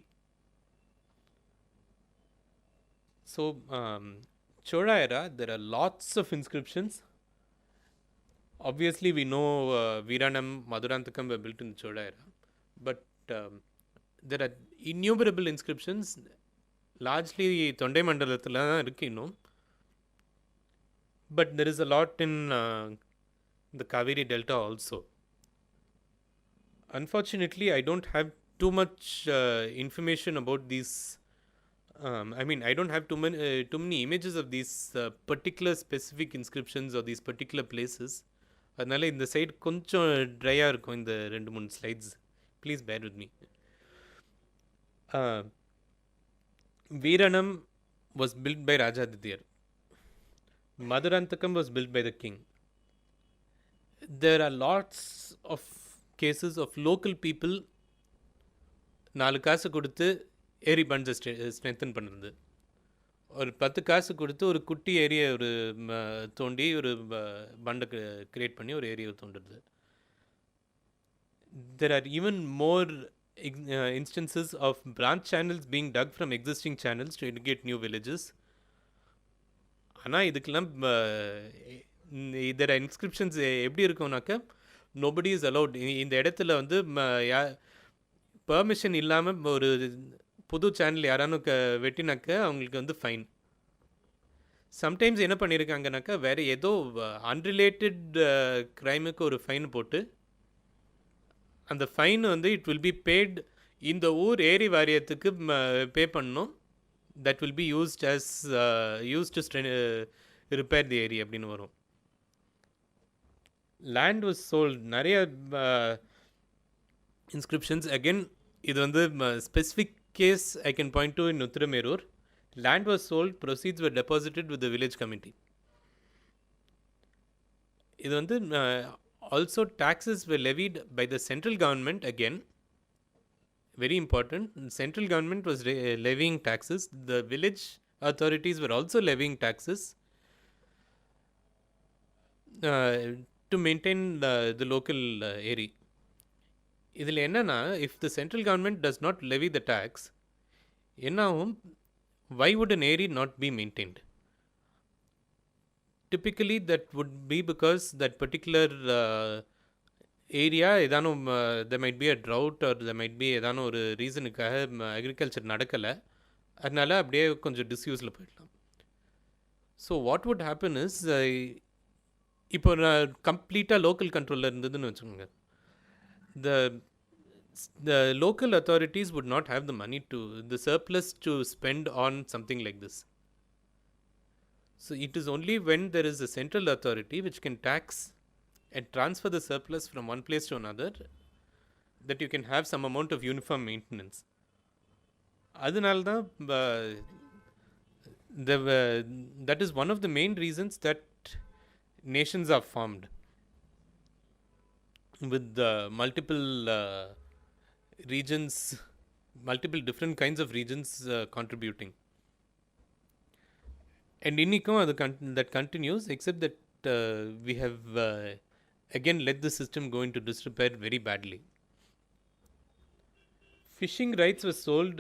S2: So Chola era, there are lots of inscriptions. Obviously we know Veeranam, Maduranthakam were built in the Chola era, but there are innumerable inscriptions, largely Thondai Mandalathila irukku இன்னும். But there is a lot in the Kaveri Delta also. Unfortunately, I don't have too much information about these. I don't have too many images of these particular specific inscriptions or these particular places. அதனால இந்த side கொஞ்சம் ட்ரையாக இருக்கும் இந்த 2-3 slides. Please bear with me. Veeranam was built by Rajaditya. Maduranthakam was built by the king. There are lots of cases of local people 4 காசு கொடுத்து ஏரி பண்ஸை strengthen பண்ணுறது, ஒரு 10 காசு கொடுத்து ஒரு குட்டி ஏரியை ஒரு தோண்டி ஒரு பண்டை கிரியேட் பண்ணி ஒரு ஏரியை தோண்டுறது. There are even more instances of branch channels being dug from existing channels to irrigate new villages. ஆனால் இதுக்கெல்லாம் இதர இன்ஸ்கிரிப்ஷன்ஸ் எப்படி இருக்கும்னாக்கா, nobody is allowed. இந்த இடத்துல வந்து பெர்மிஷன் இல்லாமல் ஒரு புது சேனல் யாரானு வெட்டினாக்க அவங்களுக்கு வந்து ஃபைன். சம்டைம்ஸ் என்ன பண்ணியிருக்காங்கனாக்கா, வேறு ஏதோ அன்ரிலேட்டட் க்ரைமுக்கு ஒரு ஃபைன் போட்டு அந்த ஃபைன் வந்து இட் வில் பி பேட் இந்த ஊர் ஏரி வாரியத்துக்கு பே பண்ணணும். That will be used to repair the eri அப்படின்னு வரும். Land was sold. நிறைய inscriptions. Again, இது வந்து specific case I can point to in Uttaramerur. Land was sold, proceeds were deposited with the village committee. இது வந்து also taxes were levied by the central government. Again, very important, central government was levying taxes. The village authorities were also levying taxes to maintain the local area. இதில் என்னென்னா, if the central government does not levy the tax, என்னாகும், why would an eri not be maintained? Typically that would be because that particular area ஏதானும் there might be a drought or there might be ஏதானும் ஒரு ரீசனுக்காக agriculture நடக்கலை, அதனால அப்படியே கொஞ்சம் டிஸ்யூஸில் போயிடலாம். So what would happen is, இப்போ கம்ப்ளீட்டாக லோக்கல் கண்ட்ரோலில் இருந்ததுன்னு வச்சுக்கோங்க, the local authorities would not have the money to the surplus to spend on something like this. So it is only when there is a central authority which can tax and transfer the surplus from one place to another that you can have some amount of uniform maintenance. அதனால தான் that is one of the main reasons that nations are formed, with multiple regions, multiple different kinds of regions contributing. And innikum that continues, except that we have again let the system go into disrepair very badly. Fishing rights were sold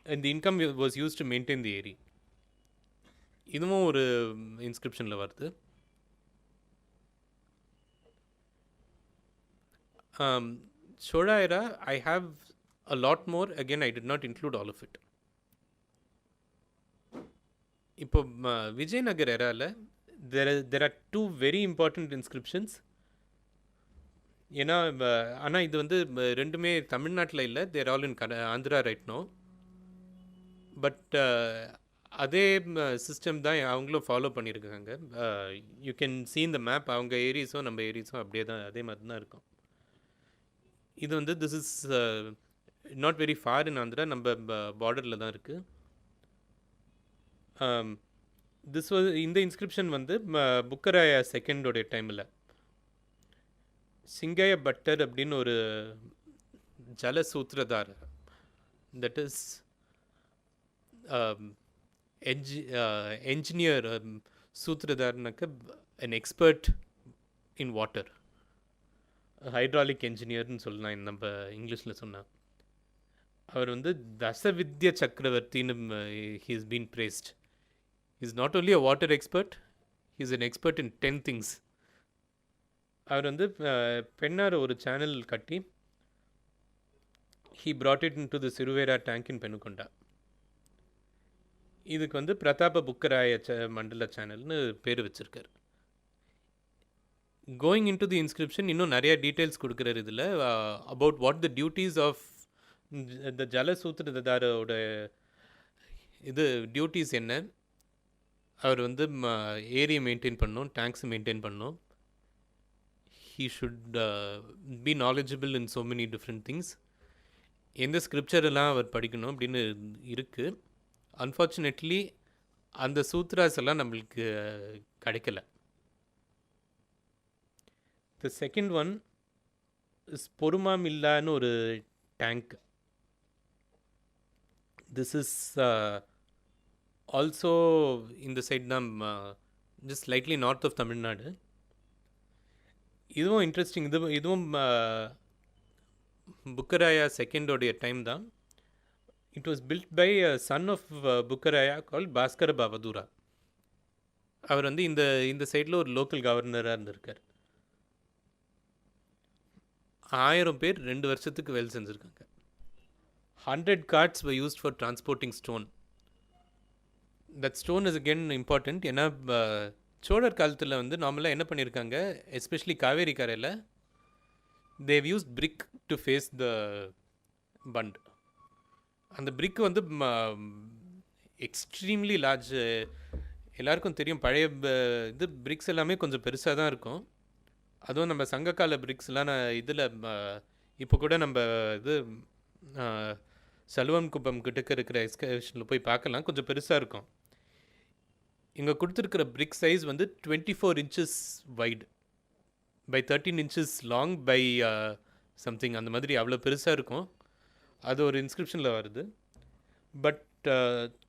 S2: and the income was used to maintain the area. இதுவும் ஒரு இன்ஸ்கிரிப்ஷனில் வருது. Chola era, I have a lot more. Again, I did not include all of it. இப்போ Vijayanagar எராவில் there are two very important inscriptions. ஏன்னா ஆனால் இது வந்து ரெண்டுமே தமிழ்நாட்டில் இல்லை, they're all in Andhra right no. But அதே சிஸ்டம் தான் அவங்களும் ஃபாலோ பண்ணியிருக்காங்க. You can see in the map, அவங்க ஏரியாஸும் நம்ம ஏரியாஸும் அப்படியே தான், அதே மாதிரி தான் இருக்கும். இது வந்து this is not very far இன் ஆந்திரா, நம்ம பார்டரில் தான் இருக்குது. இந்த இன்ஸ்கிரிப்ஷன் வந்து புக்கராயா செகண்டோடைய டைமில் சிங்காய பட்டர் அப்படின்னு ஒரு ஜலசூத்திரதார், தட் இஸ் என்ஜினியர், சூத்திரதார்னாக்க an expert in water, hydraulic என்ஜினியர்னு சொல்லலாம் நம்ம இங்கிலீஷில் சொன்னால். அவர் வந்து தசவித்ய சக்கரவர்த்தின்னு he has been praised. He is not only a water expert, he is an expert in 10 things. அவர் வந்து பெண்ணார் ஒரு சேனல் கட்டி he brought it into the Siruvera tank in Penukonda. இதுக்கு வந்து பிரதாப புக்கராய மண்டல சேனல்னு பேர் வச்சுருக்கார். Going into the inscription இன்னும் நிறையா டீட்டெயில்ஸ் கொடுக்குறாரு இதில், about what the duties of the ஜலசூத்திரதாரோட இது டியூட்டிஸ் என்ன. அவர் வந்து ஏரியை மெயின்டைன் பண்ணணும், டேங்க்ஸ் மெயின்டைன் பண்ணணும். he should be knowledgeable in so many different things. எந்த ஸ்கிரிப்சர் எல்லாம் அவர் படிக்கணும் அப்படின்னு இருக்குது. அன்ஃபார்ச்சுனேட்லி அந்த சூத்ராஸ் எல்லாம் நம்மளுக்கு கிடைக்கல. த செகண்ட் ஒன் இஸ் பொறுமாமில்லான்னு ஒரு டேங்க். திஸ் இஸ் ஆல்சோ இந்த சைட் தான், just slightly north of Tamil Nadu. இதுவும் இன்ட்ரெஸ்டிங். இதுவும் புக்கராயா செகண்டோடைய டைம் தான். It was built by son of Bukkaraya call Bhaskara Bhavadura. அவர் வந்து இந்த சைடில் ஒரு லோக்கல் கவர்னராக இருந்திருக்கார். 1000 பேர் 2 வருஷத்துக்கு வேலை செஞ்சுருக்காங்க. 100 carts were used for transporting stone. That stone is again important. ஏன்னா சோழர் காலத்தில் வந்து நார்மலாக என்ன பண்ணியிருக்காங்க, எஸ்பெஷலி காவேரி கரையில், they use brick to face the bund. அந்த பிரிக் வந்து எக்ஸ்ட்ரீம்லி லார்ஜ். எல்லாருக்கும் தெரியும், பழைய இது பிரிக்ஸ் எல்லாமே கொஞ்சம் பெருசாக தான் இருக்கும். அதுவும் நம்ம சங்ககால பிரிக்ஸ்லாம் இதில் இப்போ கூட நம்ம இது சலுவன் குப்பம் கிட்டக்க இருக்கிற எக்ஸ்கவேஷனில் போய் பார்க்கலாம், கொஞ்சம் பெருசாக இருக்கும். இங்கே கொடுத்துருக்கிற பிரிக் சைஸ் வந்து 24 inches wide by 13 inches long by something, அந்த மாதிரி அவ்வளோ பெருசாக இருக்கும். அது ஒரு இன்ஸ்கிரிப்ஷனில் வருது. பட்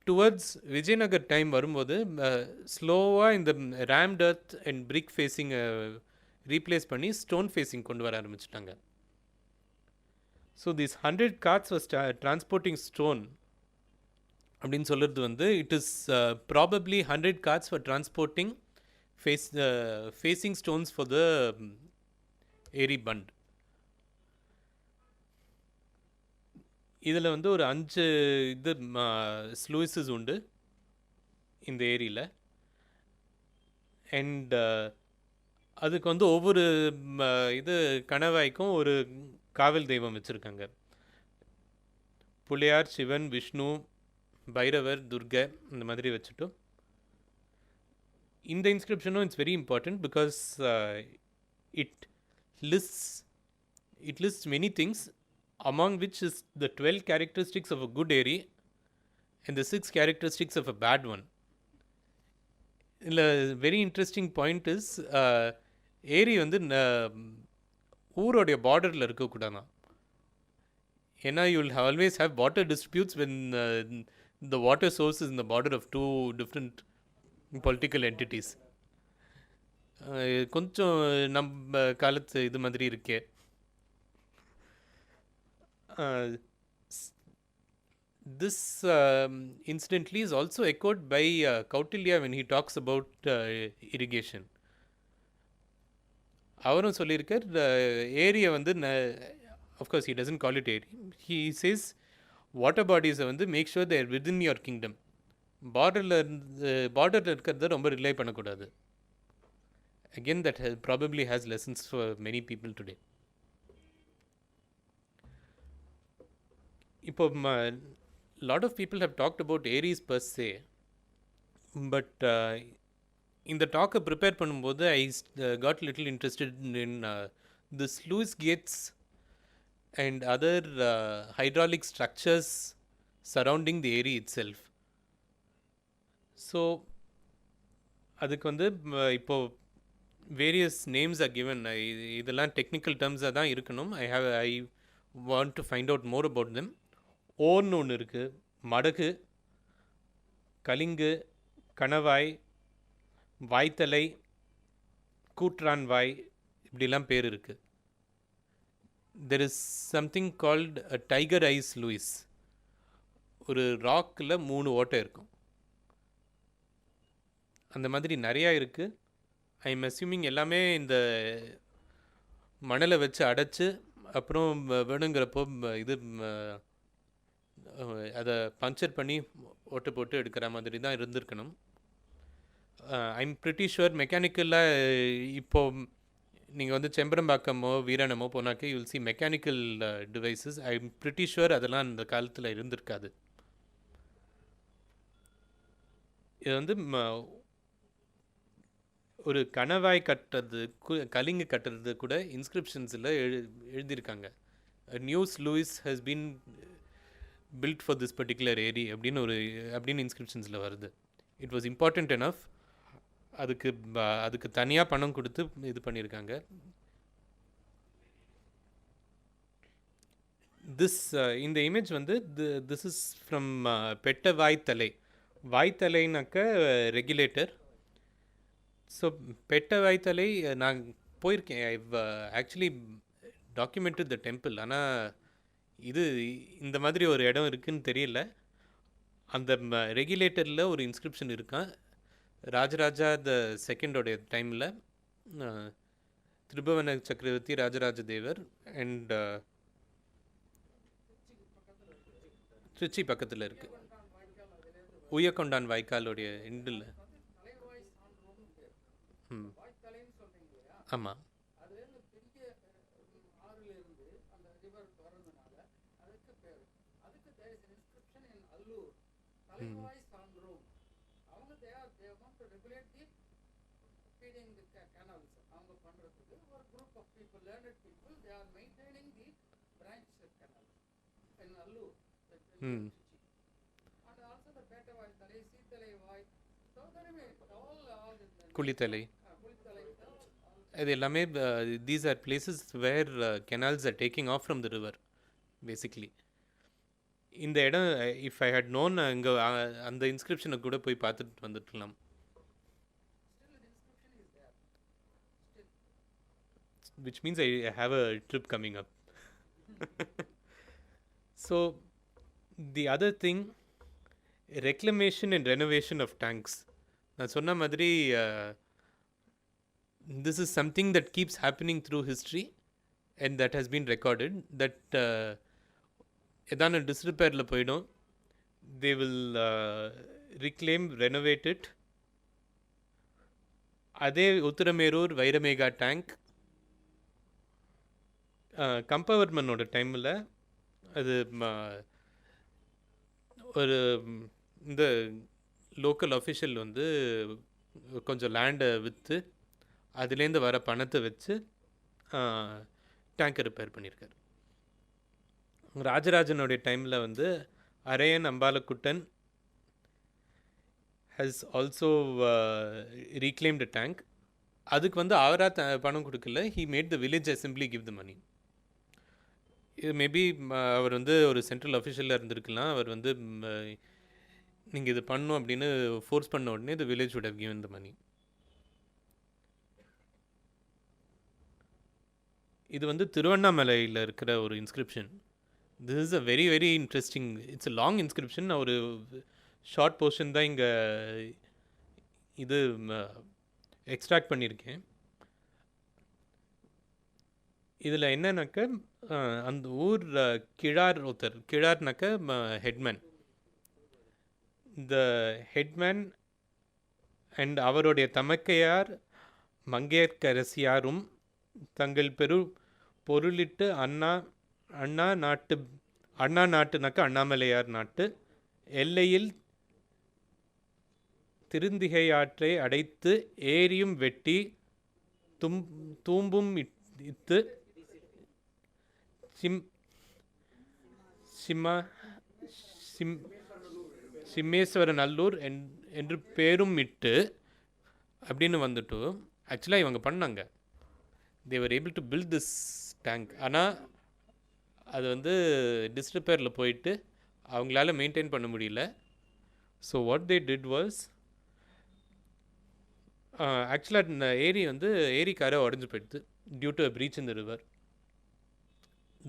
S2: டுவர்ட்ஸ் விஜயநகர் டைம் வரும்போது ஸ்லோவாக இந்த ரேம்ட் எர்த் அண்ட் பிரிக் ஃபேஸிங்கை ரீப்ளேஸ் பண்ணி ஸ்டோன் ஃபேஸிங் கொண்டு வர ஆரம்பிச்சிட்டாங்க. So this 100 carts was transporting stone அப்படின்னு சொல்கிறது வந்து it is probably 100 carts for transporting facing stones for the ஏரி பண்ட். இதில் வந்து ஒரு 5 இது ஸ்லூயிசஸ் உண்டு இந்த ஏரியில். அண்ட் அதுக்கு வந்து ஒவ்வொரு இது கணவாய்க்கும் ஒரு காவல் தெய்வம் வச்சுருக்காங்க. புலியார், சிவன், விஷ்ணு, பைரவர், துர்கை, இந்த மாதிரி வச்சுட்டோம். இந்த இன்ஸ்கிரிப்ஷனும் it's very important because it lists many things, among which is the 12 characteristics of a good area and the 6 characteristics of a bad one. Very interesting point is ஏரி வந்து ஊரோடைய பார்டரில் இருக்கக்கூடாதான். ஏன்னா you will always have water disputes when the water source is in the border of 2 different political entities. கொஞ்சம் நம்ம காலத்து இது மாதிரி இருக்கே. This incidentally is also echoed by Kautilya when he talks about irrigation. அவரும் சொல்லியிருக்கார் ஏரியை வந்து, of course he doesn't call it area, he says water பாடிஸை வந்து make sure there within your kingdom. பார்டரில் இருக்கிறத ரொம்ப ரிலை பண்ணக்கூடாது. again, that probably has lessons for many people today. இப்போ lot of people have talked about Aries per se, but இந்த டாக்கை prepare பண்ணும்போது ஐ got little interested in the sluice gates and other hydraulic structures surrounding the area itself. So அதுக்கு வந்து இப்போ various names are given. இதெல்லாம் technical டேர்ம்ஸாக தான் இருக்கணும். I want to find out more about them. ஓர்னு ஒன்று இருக்குது, மடகு, கலிங்கு, கணவாய், வாய்த்தலை, கூற்றான் வாய், இப்படிலாம் பேர் இருக்குது. There is something called a tiger eyes sluice. ஒரு ராக்கில் 3 ஓட்டை இருக்கும். அந்த மாதிரி நிறையா இருக்குது. ஐ எம் அஸ்யூமிங் எல்லாமே இந்த மணலை வச்சு அடைச்சி அப்புறம் வேணுங்கிறப்போ இது அதை பஞ்சர் பண்ணி ஓட்டு போட்டு எடுக்கிற மாதிரி தான் இருந்திருக்கணும். ஐம் ப்ரிட்டி ஷுவர் மெக்கானிக்கலாக இப்போது நீங்கள் வந்து செம்பரம்பாக்கமோ வீராணமோ போனாக்கே you'll see mechanical devices. I'm pretty sure அதெல்லாம் அந்த காலத்தில் இருந்திருக்காது. இது வந்து ஒரு கணவாய் கட்டுறது, கலிங்கு கட்டுறது கூட இன்ஸ்கிரிப்ஷன்ஸில் எழுதியிருக்காங்க. New sluice has been built for this particular eri அப்படின்னு இன்ஸ்கிரிப்ஷன்ஸில் வருது. It was important enough. அதுக்கு தனியாக பணம் கொடுத்து இது பண்ணியிருக்காங்க. இந்த இமேஜ் வந்து this is from Petta Vaithalai. வாய்த்தலைனாக்க ரெகுலேட்டர். ஸோ பெட்ட வாய்த்தலை நான் போயிருக்கேன். I've actually documented the temple. ஆனால் இந்த மாதிரி ஒரு இடம் இருக்குதுன்னு தெரியல. அந்த ரெகுலேட்டரில் ஒரு இன்ஸ்கிரிப்ஷன் இருக்கான். ராஜராஜா த செகண்டோடைய டைமில் திரிபுவன சக்கரவர்த்தி ராஜராஜ தேவர் அண்ட் திருச்சி பக்கத்தில் இருக்குது. உய்யக்கொண்டான் வாய்க்காலுடைய எண்டில். ஆமாம். குளித்தலை, இது எல்லாமே these are places where canals are taking off from the river basically. இந்த இடம் இஃப் ஐ ஹேட் நோன் அங்கே அந்த இன்ஸ்கிரிப்ஷனை கூட போய் பார்த்துட்டு வந்துட்டுலாம். which means I have a trip coming up. So the other thing, reclamation and renovation of tanks. நான் சொன்ன மாதிரி this is something that keeps happening through history and that has been recorded. That எதான டிஸ்ரிப்பேரில் போயிடும், they will reclaim, renovate it. அதே Uthiramerur வைரமேகா tank கம்பவர்மனோட டைமில் அது ஒரு இந்த local official வந்து கொஞ்சம் லேண்டை விற்று அதுலேருந்து வர பணத்தை வச்சு டேங்கை ரிப்பேர் பண்ணியிருக்காரு. ராஜராஜனுடைய டைமில் வந்து அரையன் அம்பாலக்குட்டன் has also reclaimed a tank. அதுக்கு வந்து அவராக பணம் கொடுக்கல. he made the village assembly give the money. இது மேபி அவர் வந்து ஒரு சென்ட்ரல் அஃபிஷியலாக இருந்திருக்கலாம். அவர் வந்து நீங்கள் இது பண்ணணும் அப்படின்னு ஃபோர்ஸ் பண்ண உடனே the village would have given the money. இது வந்து திருவண்ணாமலையில் இருக்கிற ஒரு inscription. this is a very very interesting, it's a long inscription. ஒரு ஷார்ட் போர்ஷன் தான் இங்கே இது எக்ஸ்ட்ராக்ட் பண்ணியிருக்கேன். இதில் என்னன்னாக்க அந்த ஊர் கிழார் ஒருத்தர், கிழார்னாக்க ஹெட்மேன். இந்த ஹெட்மேன் அண்ட் அவருடைய தமக்கையார் மங்கையர்க்கரசியாரும் தங்கள் பொருளிட்டு அண்ணா நாட்டுனாக்க அண்ணாமலையார் நாட்டு எல்லையில் திருந்திகையாற்றை அடைத்து ஏரியும் வெட்டி தூம்பும் இட்டு சிம்மேஸ்வர நல்லூர் என்று பேரும் இட்டு அப்படின்னு வந்துட்டு ஆக்சுவலாக இவங்க பண்ணாங்க. They were able to build this tank. ஆனால் அது வந்து டிஸ்ரிப்பேரில் போயிட்டு அவங்களால மெயின்டைன் பண்ண முடியல. So what they did was, ஆக்சுவலாக இந்த ஏரிக்காரை உடஞ்சி போயிடுது due to a breach in the river.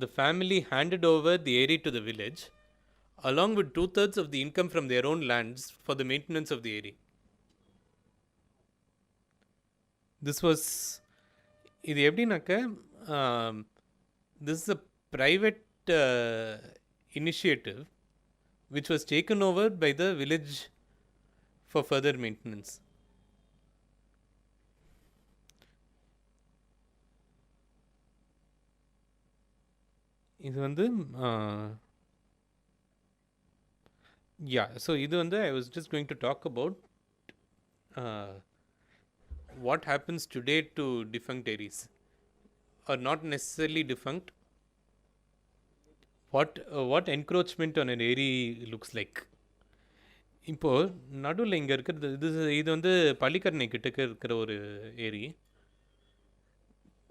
S2: The family handed over the area to the village along with 2/3 of the income from their own lands for the maintenance of the area. This was, இது எப்படின்னாக்க, this is a private initiative which was taken over by the village for further maintenance. இது வந்து so இது வந்து I was just going to talk about what happens today to defunct eris or not necessarily defunct, what encroachment on an eri looks like. இப்போது நடுவில் இங்கே இருக்கிறது இது வந்து பள்ளிக்கரணை கிட்டக்க இருக்கிற ஒரு ஏரி.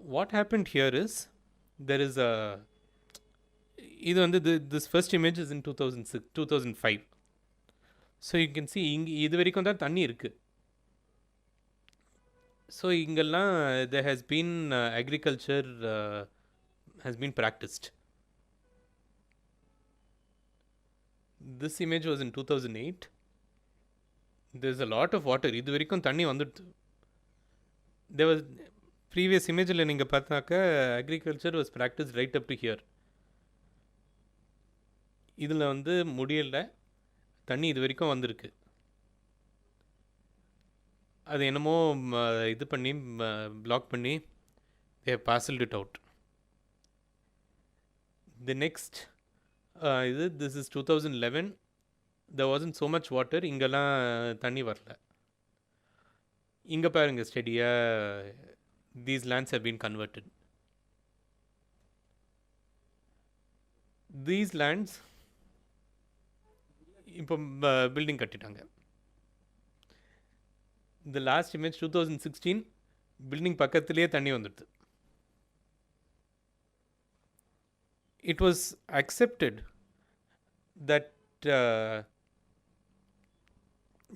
S2: What happened here is there is இது வந்து this first image is in 2005. So you can C இங்கே இது வரைக்கும் தான் தண்ணி இருக்குது. ஸோ இங்கெல்லாம் there has been agriculture has been practiced. This image was in 2008. There's a lot of water. இது வரைக்கும் தண்ணி வந்துடுது. There was previous imageல நீங்கள் பார்த்தாக்க agriculture was practiced right up to here. இதில் வந்து முடியல, தண்ணி இது வரைக்கும் வந்திருக்கு. அது என்னமோ இது பண்ணி பிளாக் பண்ணி they parceled it out. The next this is 2011. There wasn't so much water. இங்கெல்லாம் தண்ணி வரல. இங்கே பாருங்க ஸ்டெடியாக these lands have been converted. These lands இப்போ பில்டிங் கட்டிட்டாங்க. இந்த லாஸ்ட் இமேஜ் 2016, பில்டிங் பக்கத்துலேயே தண்ணி வந்துடுது. இட் வாஸ் அக்செப்டட் தட்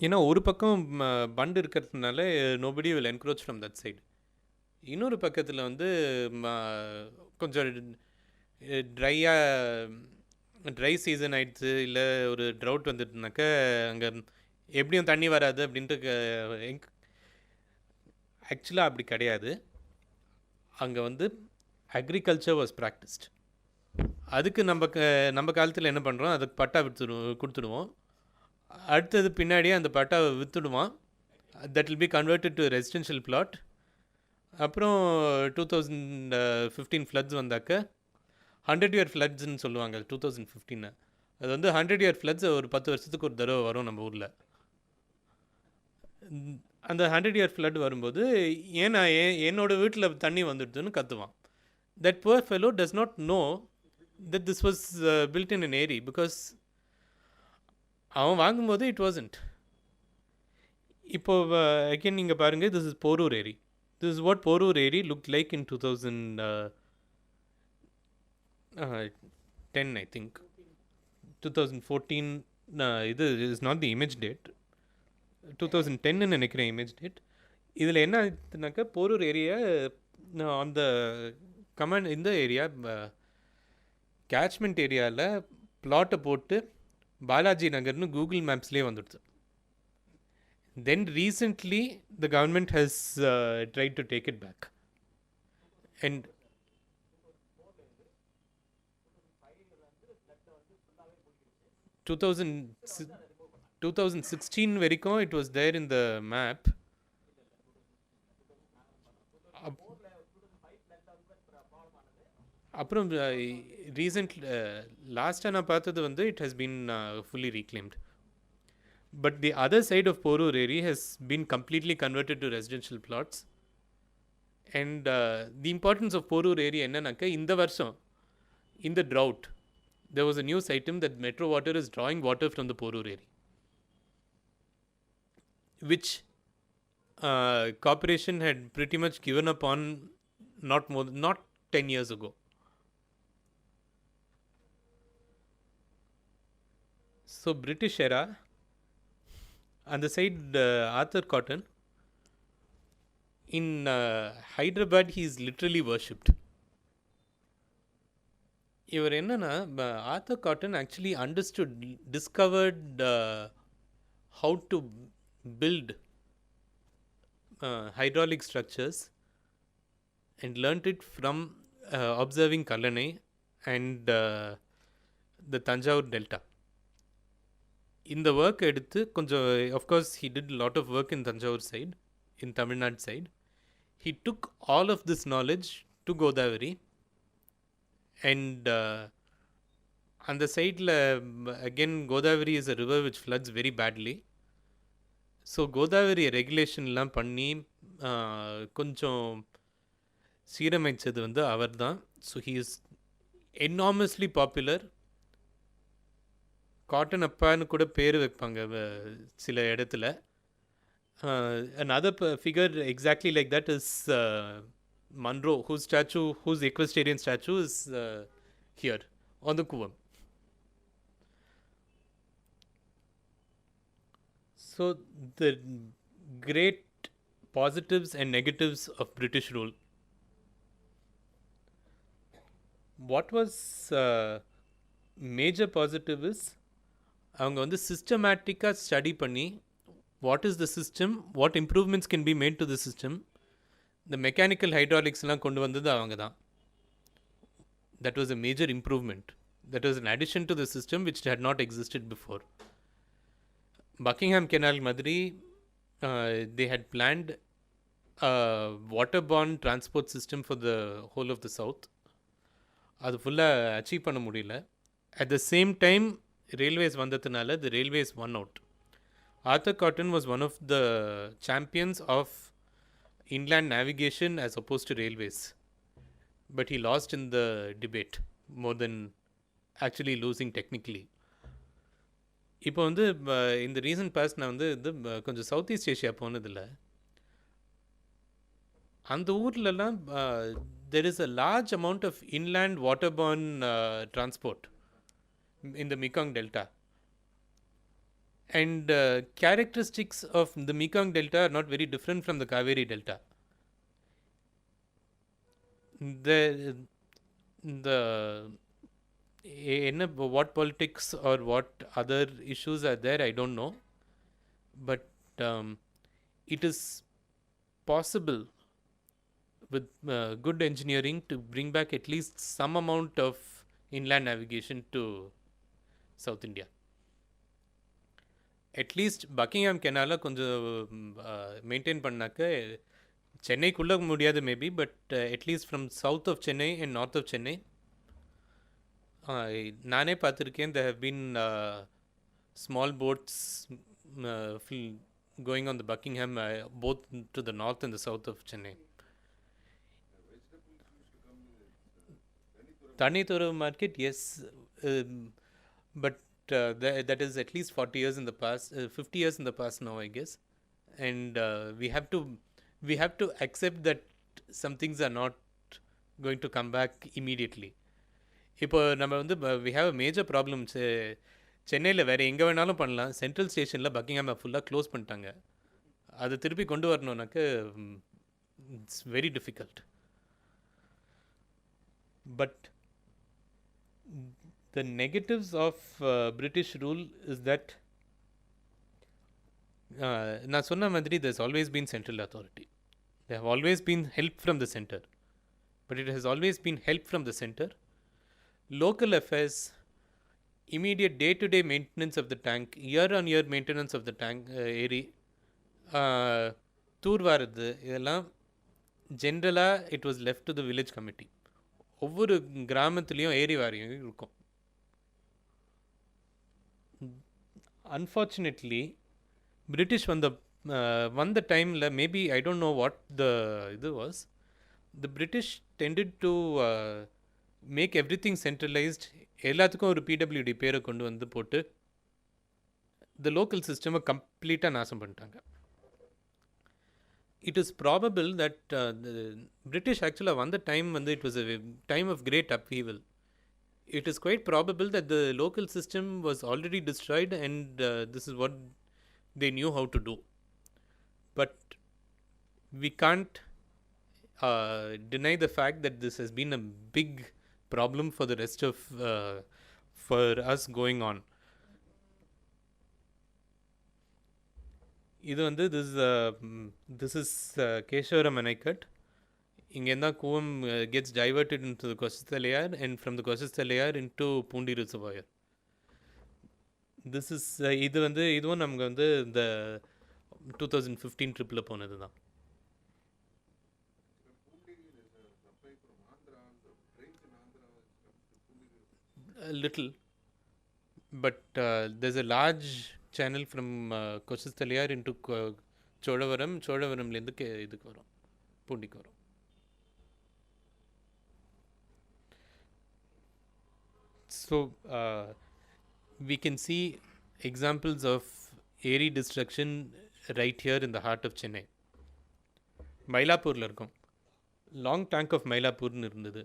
S2: ஏன்னா ஒரு பக்கம் பண்டு இருக்கிறதுனால nobody will encroach from that side. இன்னொரு பக்கத்தில் வந்து கொஞ்சம் ட்ரை சீசன் ஆகிடுச்சு, இல்லை ஒரு ட்ரவுட் வந்துட்டுனாக்க அங்கே எப்படியும் தண்ணி வராது அப்படின்ட்டு. ஆக்சுவலாக அப்படி கிடையாது. அங்கே வந்து அக்ரிகல்ச்சர் வாஸ் ப்ராக்டிஸ்ட். அதுக்கு நம்ம காலத்தில் என்ன பண்ணுறோம், அதுக்கு பட்டா கொடுத்துடுவோம். அடுத்தது பின்னாடியே அந்த பட்டாவை விற்றுடுவான். That will be converted to residential plot. அப்புறம் 2015 ஃப்ளட்ஸ் வந்தாக்க 100 year ஃப்ளட்ஸ்ன்னு சொல்லுவாங்க. 2015 அது வந்து 100 year ஃப்ளட்ஸ் ஒரு 10 வருஷத்துக்கு ஒரு தடவை வரும் நம்ம ஊரில். அந்த 100 year ஃப்ளட் வரும்போது ஏன்னா என்னோட வீட்டில் தண்ணி வந்துடுதுன்னு கற்றுவான். That poor fellow does not know that this was built in an eri, because அவன் வாங்கும்போது இட் வாசன்ட். இப்போது அகெயின் நீங்கள் பாருங்கள், திஸ் இஸ் போரூர் ஏரி. திஸ் இஸ் வாட் போரூர் ஏரி look like in 2010 I think. 2014 இது is not the image date. 2010 நினைக்கிறேன் image date. இதில் என்ன ஆச்சுனாக்கா, போரூர் ஏரியா அந்த இந்த ஏரியா கேட்ச்மெண்ட் ஏரியாவில் பிளாட்டை போட்டு பாலாஜி நகர்னு கூகுள் மேப்ஸ்லேயே வந்துடுது. Then recently the government has tried to take it back. And 2016 வரைக்கும் it was there in the map. அப்புறம் ரீசெண்ட் லாஸ்ட்டாக நான் பார்த்தது வந்து it has been fully reclaimed. But the other side of Porur area has been completely converted to residential plots. And the importance of Porur area என்னன்னாக்க இந்த வருஷம் in the drought there was a news item that Metro Water is drawing water from the Porur area, which corporation had pretty much given up on not 10 years ago. So British era, on the side Arthur Cotton in Hyderabad, he is literally worshipped. இவர் என்னன்னா Arthur cotton actually discovered how to build hydraulic structures and learnt it from observing Kallanai and the Tanjavur Delta. இந்த work எடுத்து கொஞ்சம் of course he did a lot of work in Tanjavur side, in Tamil Nadu side. He took all of this knowledge to Godavari, and on the side again Godavari is a river which floods very badly. So Godavari ரெகுலேஷன்லாம் பண்ணி கொஞ்சம் சீரமைச்சது வந்து அவர் தான். So he is enormously popular. Cotton அப்பான்னு கூட பேர் வைப்பாங்க சில இடத்துல. another figure exactly like that is Monroe, whose equestrian statue is here on the Kuvam. So the great positives and negatives of British rule. What was major positive is அவங்க வந்து சிஸ்டமேட்டிக்காக study பண்ணி what is the system, what improvements can be made to the system. இந்த mechanical ஹைட்ராலிக்ஸ்லாம் கொண்டு வந்தது அவங்க தான். That was a major improvement. That was an addition to the system which had not existed before. Buckingham canal மாதிரி they had planned water borne transport system for the whole of the south. அது ஃபுல்லாக achieve பண்ண முடியல. At the same time railways வந்ததுனால the railways won out. Arthur Cotton was one of the champions of inland navigation as opposed to railways, but he lost in the debate more than actually losing technically. இப்போ வந்து இந்த recent past நான் வந்து இது கொஞ்சம் south east Asia போனதில்லை. அந்த ஊர்லலாம் there is a large amount of inland waterborne transport in the Mekong Delta, and characteristics of the Mekong Delta are not very different from the Kaveri Delta. What politics or what other issues are there, I don't know, but it is possible with good engineering to bring back at least some amount of inland navigation to South India. At least Buckingham கெனாலை கொஞ்சம் maintain பண்ணாக்க சென்னைக்குள்ளே முடியாது maybe, but at least from south of Chennai and north of Chennai நானே பார்த்துருக்கேன். there have been small boats going on the Buckingham both to the north and the south of Chennai. Thanithuram market, yes, but that is at least 40 years in the past, 50 years in the past now, I guess. And we have to accept that some things are not going to come back immediately. இப்போ நம்ம வந்து we have a major problem. சென்னையில் வேறு எங்கே வேணாலும் பண்ணலாம். Central ஸ்டேஷனில் பக்கிங்ஹாமை ஃபுல்லாக க்ளோஸ் பண்ணிட்டாங்க. அதை திருப்பி கொண்டு வரணுன்னாக்க it's very difficult. But the negatives of British rule is that நான் சொன்ன மாதிரி there's always been central authority. There have always been help from the center, but it has always been help from the center. Local affairs, immediate day-to-day maintenance of the tank, year-on-year maintenance of the tank area, தூர் வாரது, இதெல்லாம் ஜென்ரலாக it was left to the village committee. ஒவ்வொரு கிராமத்துலேயும் ஏரி வாரியம் இருக்கும். Unfortunately British வந்த டைமில் maybe I don't know what the இது was, the British tended to make everything centralised. எல்லாத்துக்கும் ஒரு பிடபிள்யூடி பேரை கொண்டு வந்து போட்டு த லோக்கல் சிஸ்டமை கம்ப்ளீட்டாக நாசம் பண்ணிட்டாங்க. It is probable that the British actually won the time when it was a time of great upheaval. It is quite probable that the local system was already destroyed, and this is what they knew how to do. But we can't deny the fact that this has been a big problem for the rest of for us going on. இது வந்து this is Keshavaram Anaikat. இங்கேருந்தான் Cooum gets diverted into the Koshasthalayar, and from the Koshasthalayar into Pundi Reservoir. This is இது வந்து இதுவும் நமக்கு வந்து இந்த 2015 ட்ரிப்பில் போனது தான். A little, but there's a large channel from Koshasthalayar into Chodavaram. Chodavaramலேருந்து இதுக்கு வரும், பூண்டிக்கு வரும். So we can see examples of ஏரி destruction right here in the heart of Chennai. மயிலாப்பூரில் இருக்கும், லாங் டேங்க் ஆஃப் மயிலாப்பூர்னு இருந்தது.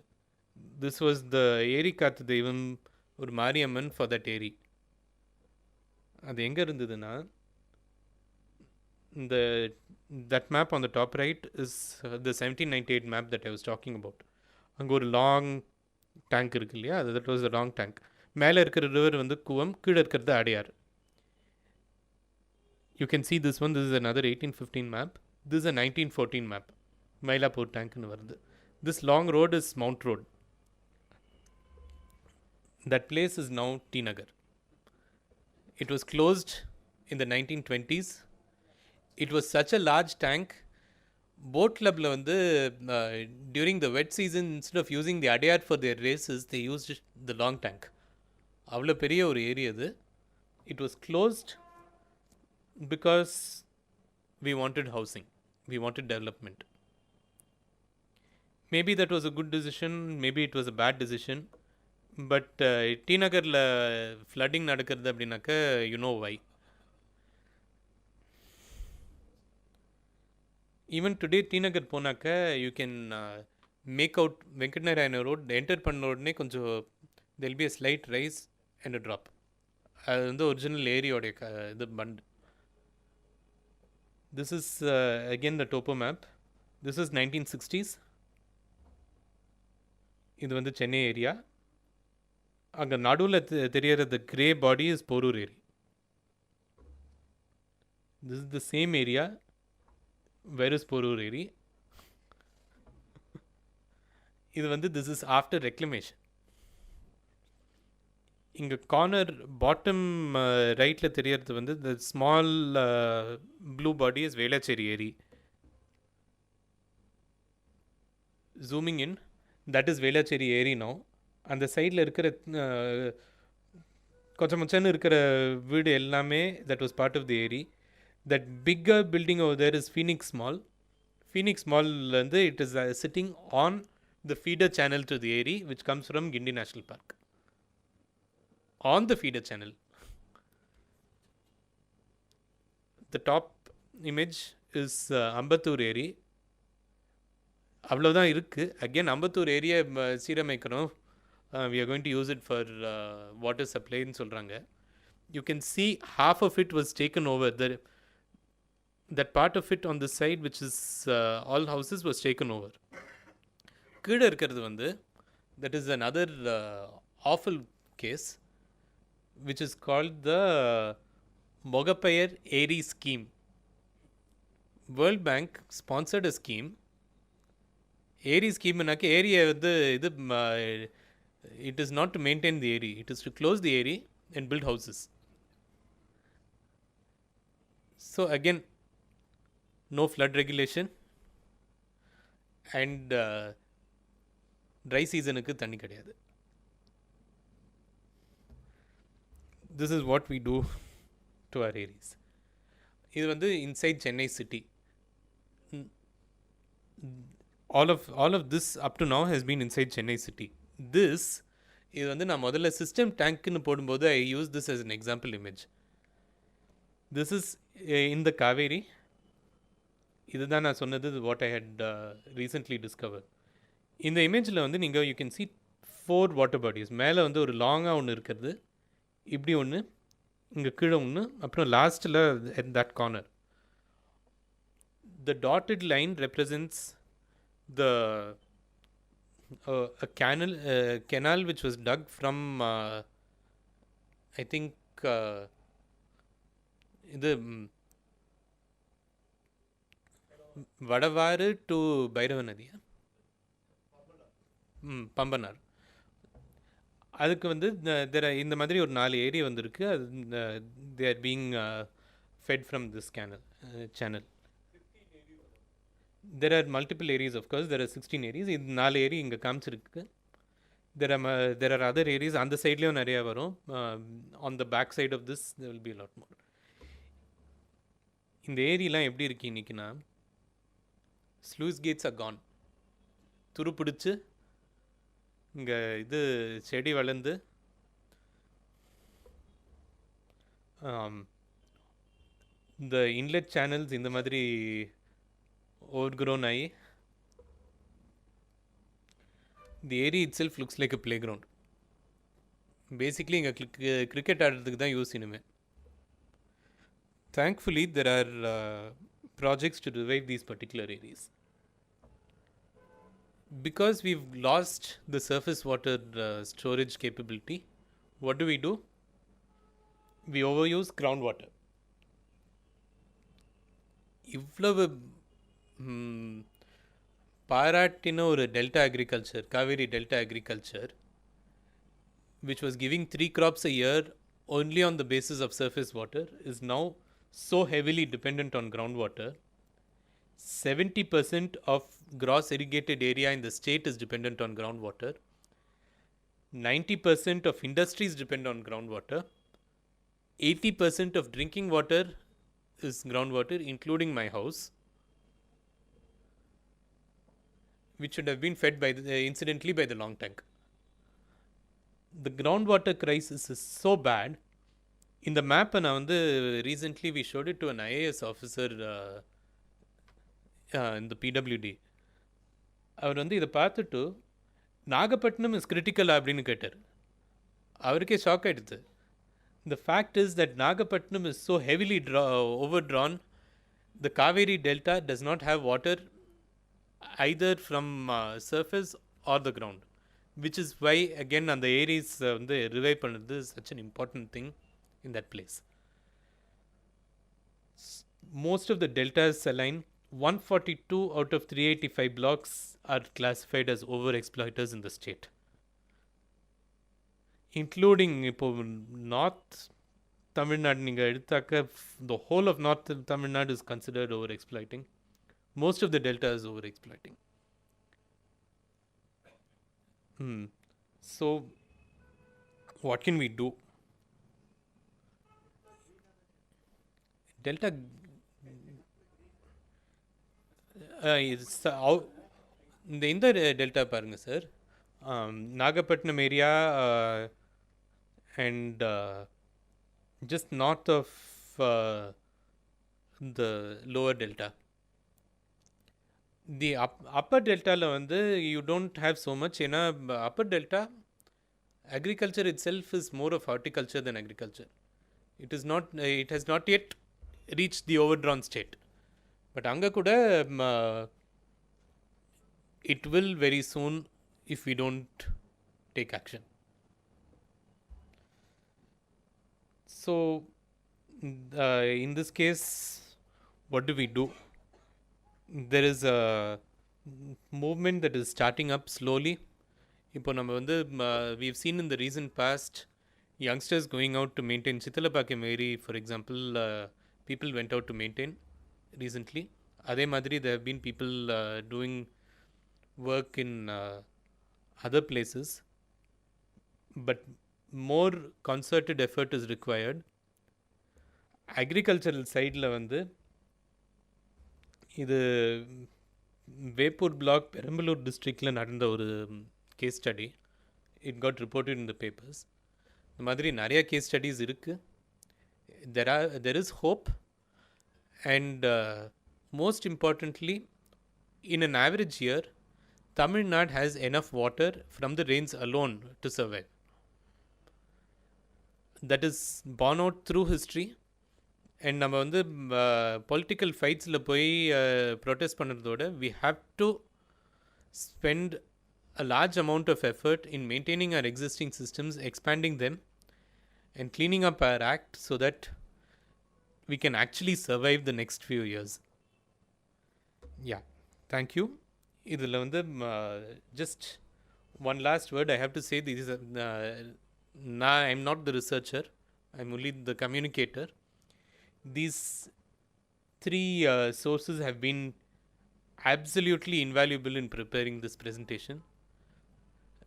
S2: திஸ் வாஸ் த ஏரி காத்து தெய்வம், ஒரு மாரியம்மன் ஃபார் தட் ஏரி. அது எங்கே இருந்ததுன்னா, இந்த that map on the top right is the 1798 map that I was talking about. அங்கே ஒரு லாங் டேங்க் இருக்கு இல்லையா, அது that was the long tank. மேலே இருக்கிற ரிவர் வந்து கூவம், கீழே இருக்கிறது Adyar. You can see this one, this is another 1815 map. This is a 1914 map. Mylapore tank nu varudhu. This long road is Mount Road. That place is now T Nagar. It was closed in the 1920s. It was such a large tank. Boat club la vandu during the wet season, instead of using the Adyar for their races, they used the long tank. Avlo periya or area adu. It was closed because we wanted housing. We wanted development. Maybe that was a good decision, maybe it was a bad decision. But T Nagarla flooding nadakkuradhu appadinakka, you know why. Even today T Nagar ponakka, you can make out Venkatnarayana road. Enter panna odane konjam there will be a slight rise and a drop. அது வந்து original ஏரியோட இது fund. This is again the topo map. This is 1960s. இது வந்து Chennai area. அங்கே நடுவில் தெரியற the grey body is Porur area. This is the same area. Where is Porur area? இது வந்து this is after reclamation. இங்கே corner bottom ரைட்டில் தெரியறது வந்து the small blue body is Velachery ஏரி. Zooming in, that is Velachery ஏரி நோ. அந்த சைடில் இருக்கிற கொஞ்சம் மச்சன்னு இருக்கிற வீடு எல்லாமே that was part of the ஏரி. That bigger building over there is Phoenix mall. Phoenix மால்லேருந்து it is sitting on the feeder channel to the ஏரி which comes from Guindy national park. On the feeder channel. The top image is Ambattur area. அவ்வளோதான் இருக்குது. Again Ambattur area சீரமைக்கணும். We are going to use it for water supply ன்னு சொல்கிறாங்க. You can see half of it was taken over. That part of it on the side which is all houses was taken over. கீழே இருக்கிறது வந்து that is another awful case which is called the Mogapayar Eri scheme. World Bank sponsored a scheme. Eri scheme nakke area வந்து இது it is not to maintain the area, it is to close the area and build houses. So again, no flood regulation, and dry சீசனுக்கு தண்ணி கிடையாது. This is what we do to our eris. இது வந்து inside Chennai city. all of this up to now has been inside Chennai city. This இது வந்து நான் முதல்ல system டேங்க்னு போடும்போது I use this as an example image. This is in the Kaveri. இதுதான் நான் சொன்னது what I had recently discovered. இந்த இமேஜில் வந்து நீங்கள் you can see 4 water bodies. மேலே வந்து ஒரு லாங்காக ஒன்று இருக்கிறது, இப்படி ஒன்று, இங்கே கீழே ஒன்று, அப்புறம் லாஸ்ட்டில் at that corner. The dotted line represents the a canal which was dug from I think இது வடவாறு டு பைரவ நதியா, பம்பனார். அதுக்கு வந்து இந்த மாதிரி ஒரு 4 ஏரியா வந்திருக்கு. அது they are being fed from this channel. There are multiple areas, of course. There are 16 areas. இந்த 4 ஏரி இங்கே காமிச்சிருக்கு. There are other areas. அந்த சைட்லேயும் நிறையா வரும். On the back side of this there will be a lot more. இந்த ஏரியெலாம் எப்படி இருக்கு இன்றைக்கினா, ஸ்லூஸ் கேட்ஸ் ஆர் கான். துருப்பிடிச்சு இங்கே இது செடி வளர்ந்து இந்த இன்லெட் சேனல்ஸ் இந்த மாதிரி overgrown ஆகி the area itself looks like a playground. Basically இங்கே கிரிக்கெட் ஆடுறதுக்கு தான் யூஸ் இனிமே. Thankfully there are projects to revive these particular areas. Because we've lost the surface water storage capability, what do? We overuse groundwater. இவ்வளவு பாராட்டின ஒரு delta agriculture, Kaveri delta agriculture, which was giving 3 crops a year only on the basis of surface water, is now so heavily dependent on groundwater. 70% of gross irrigated area in the state is dependent on groundwater. 90% of industries depend on groundwater. 80% of drinking water is groundwater, including my house, which should have been fed by incidentally by the long tank. The groundwater crisis is so bad. In the map, நான் வந்து recently we showed it to an IAS officer in the PWD. அவர் வந்து இதை பார்த்துட்டு Nagapattinam is critical அப்படின்னு கேட்டார். அவருக்கே shock ஆகிடுது. The fact is that Nagapattinam is so heavily overdrawn. The Kaveri Delta does not have water either from surface or the ground, which is why again on the areas the revive pannadhu is such an important thing in that place. Most of the delta is saline. 142 out of 385 blocks are classified as overexploiters in the state, including இப்போ north Tamil Nadu நீங்கள் எடுத்தாக்க the whole of north Tamil Nadu is considered over exploiting. Most of the delta is over exploiting. So what can we do? Delta இந்த delta பாருங்க sir, Nagapattinam area and just north of the lower delta. The upper delta la வந்து you don't have so much. ஏன்னா upper delta agriculture itself is more of horticulture than agriculture. It has not yet reached the overdrawn state. But அங்க கூட it will very soon if we don't take action. So in this case, what do? There is a movement that is starting up slowly. இப்போ நம்ம வந்து we've seen in the recent past youngsters going out to maintain Chittalapakam area, for example. People went out to maintain recently. அதே மாதிரி there have been people doing work in other places, but more concerted effort is required. Agricultural சைடில் வந்து இது Veppur block Perambalur டிஸ்ட்ரிக்டில் நடந்த ஒரு case study. It got reported in the papers. இந்த மாதிரி நிறைய கேஸ் ஸ்டடீஸ் இருக்குது. There is hope. And most importantly, in an average year, Tamil Nadu has enough water from the rains alone to survive. That is borne out through history. And நம்ம வந்து political ஃபைட்ஸில் போய் protest பண்ணுறதோட we have to spend a large amount of effort in maintaining our existing systems, expanding them, and cleaning up our act so that we can actually survive the next few years. Yeah, thank you. இதில் வந்து just one last word I have to say. This is I'm not the researcher, I'm only the communicator. These three sources have been absolutely invaluable in preparing this presentation.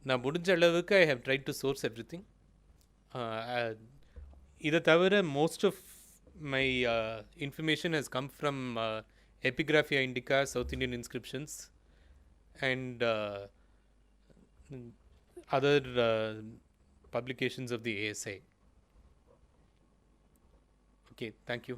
S2: நான் முடிஞ்ச அளவுக்கு I have tried to source everything. இதை தவிர most of my information has come from Epigraphia Indica, South Indian inscriptions, and other publications of the ASI. Okay, thank you.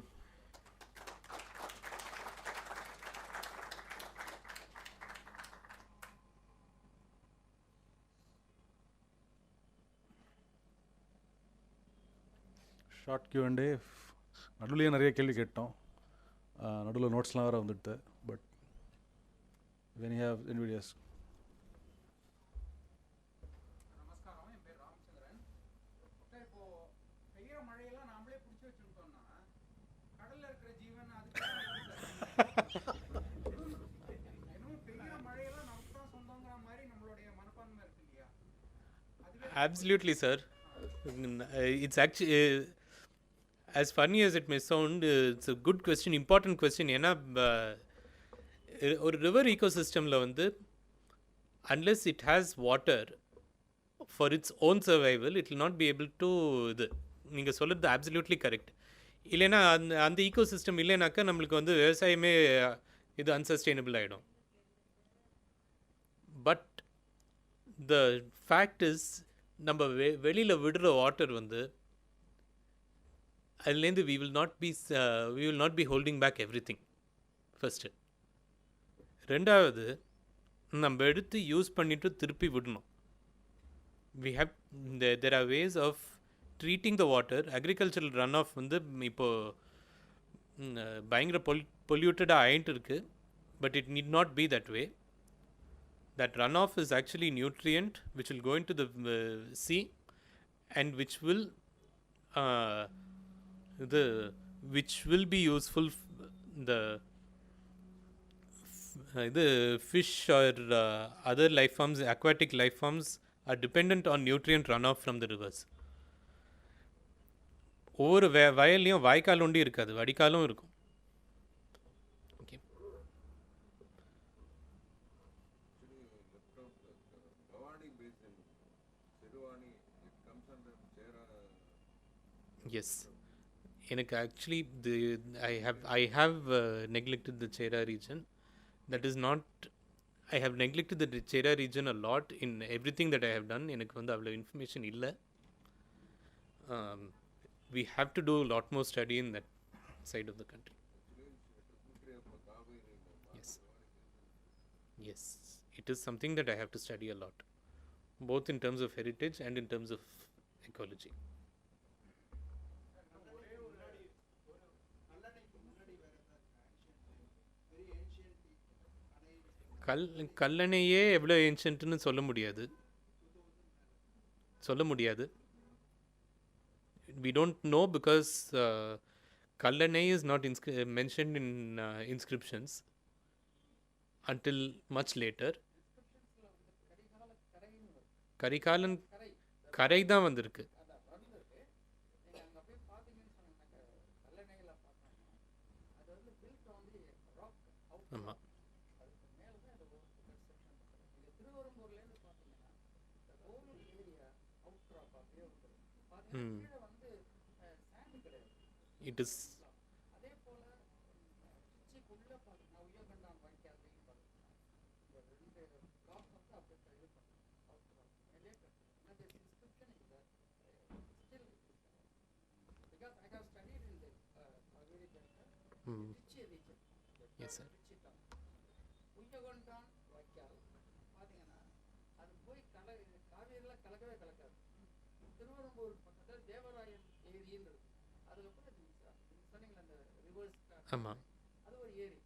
S1: Short Q&A. நடுவுலையே நிறைய கேள்வி கேட்டோம். நடுவில் நோட்ஸ்லாம் வேறு வந்துடுது. But when you have NVIDIA's.
S3: நமஸ்காரம், என் பேர் ராமச்சந்திரன். சார், இப்போ பெய்யற மழையெல்லாம் நாமளே பிடிச்சி வச்சுட்டோம்னா கடல்ல இருக்கிற ஜீவன் அதுக்கு இன்னும் பெய்யற மழையெல்லாம் நமக்கு தான் சொந்தங்கிற மாதிரி நம்மளுடைய மனப்பான்மை இருக்கு இல்லையா?
S2: Absolutely, sir. It's actually, as funny as it may sound, it's a good question, important question. ஏன்னா ஒரு ரிவர் ஈகோசிஸ்டமில் வந்து unless it has water for its own survival, it will not be able to இது நீங்கள் சொல்கிறது absolutely correct. இல்லைன்னா அந்த ecosystem இல்லைனாக்கா நம்மளுக்கு வந்து விவசாயமே இது அன்சஸ்டைனபிள் ஆகிடும். பட் த ஃபேக்ட் இஸ், நம்ம வெளியில் விடுற வாட்டர் வந்து அதுலேருந்து we will not be holding back everything. First. ரெண்டாவது, நம்ம எடுத்து யூஸ் பண்ணிவிட்டு திருப்பி விடணும். there are ways of treating the water. Agricultural runoff வந்து இப்போது பயங்கர பொல்யூட்டடாக ஆகிட்டு இருக்குது. But it need not be that way. That runoff is actually nutrient which will go into the sea and which will be useful. The fish or other life forms, aquatic life forms, are dependent on nutrient runoff from the rivers. ஒவ்வொரு வயல்லையும் வாய்க்கால் ஒண்டி இருக்காது, வடிகாலும் இருக்கும். Okay. S, எனக்கு actually I have neglected the Chera region. That is not, I have neglected the Chera region a lot in everything that I have done. எனக்கு வந்து அவ்வளோ information இல்லை. We have to do a lot more study in that side of the country. Yes, it is something that I have to study a lot, both in terms of heritage and in terms of ecology. கல்லணையே எவ்வளோ ஏன்ஷியன்ட்னு சொல்ல முடியாது. We don't know because Kallanai is not mentioned in inscriptions until much later. Karikalan கரை தான் வந்திருக்கு. ஆமாம்.
S3: கீழே வந்து sand கிடையாது.
S2: இட் இஸ்
S3: அதே போல திருச்சிக்குள்ள பார்த்தீங்கன்னா உயர்கண்டான் வாய்க்காலையும் பார்த்தீங்கன்னா இந்த ரெண்டு பிளாக் வந்து அப்படியே இது பண்ணுறோம் மேலே கட்டுறோம். இன்ஸ்கிரிப்ஷன் இந்த still because I have studied in the Kaveri delta Trichy region.
S2: Yes sir.
S3: Trichy town Uyarkandan வாய்க்கால் பார்த்தீங்கன்னா அது போய் காவேரியில் கலக்கவே கலக்காது. திருவரம்பூர் பக்கத்தில் தேவராயன் ஏரின்னு இருக்கு. அதில் கூட சொன்னீங்களா அந்த ரிவர்ஸ்
S2: ஆமாம்.
S3: அது ஒரு ஏரி.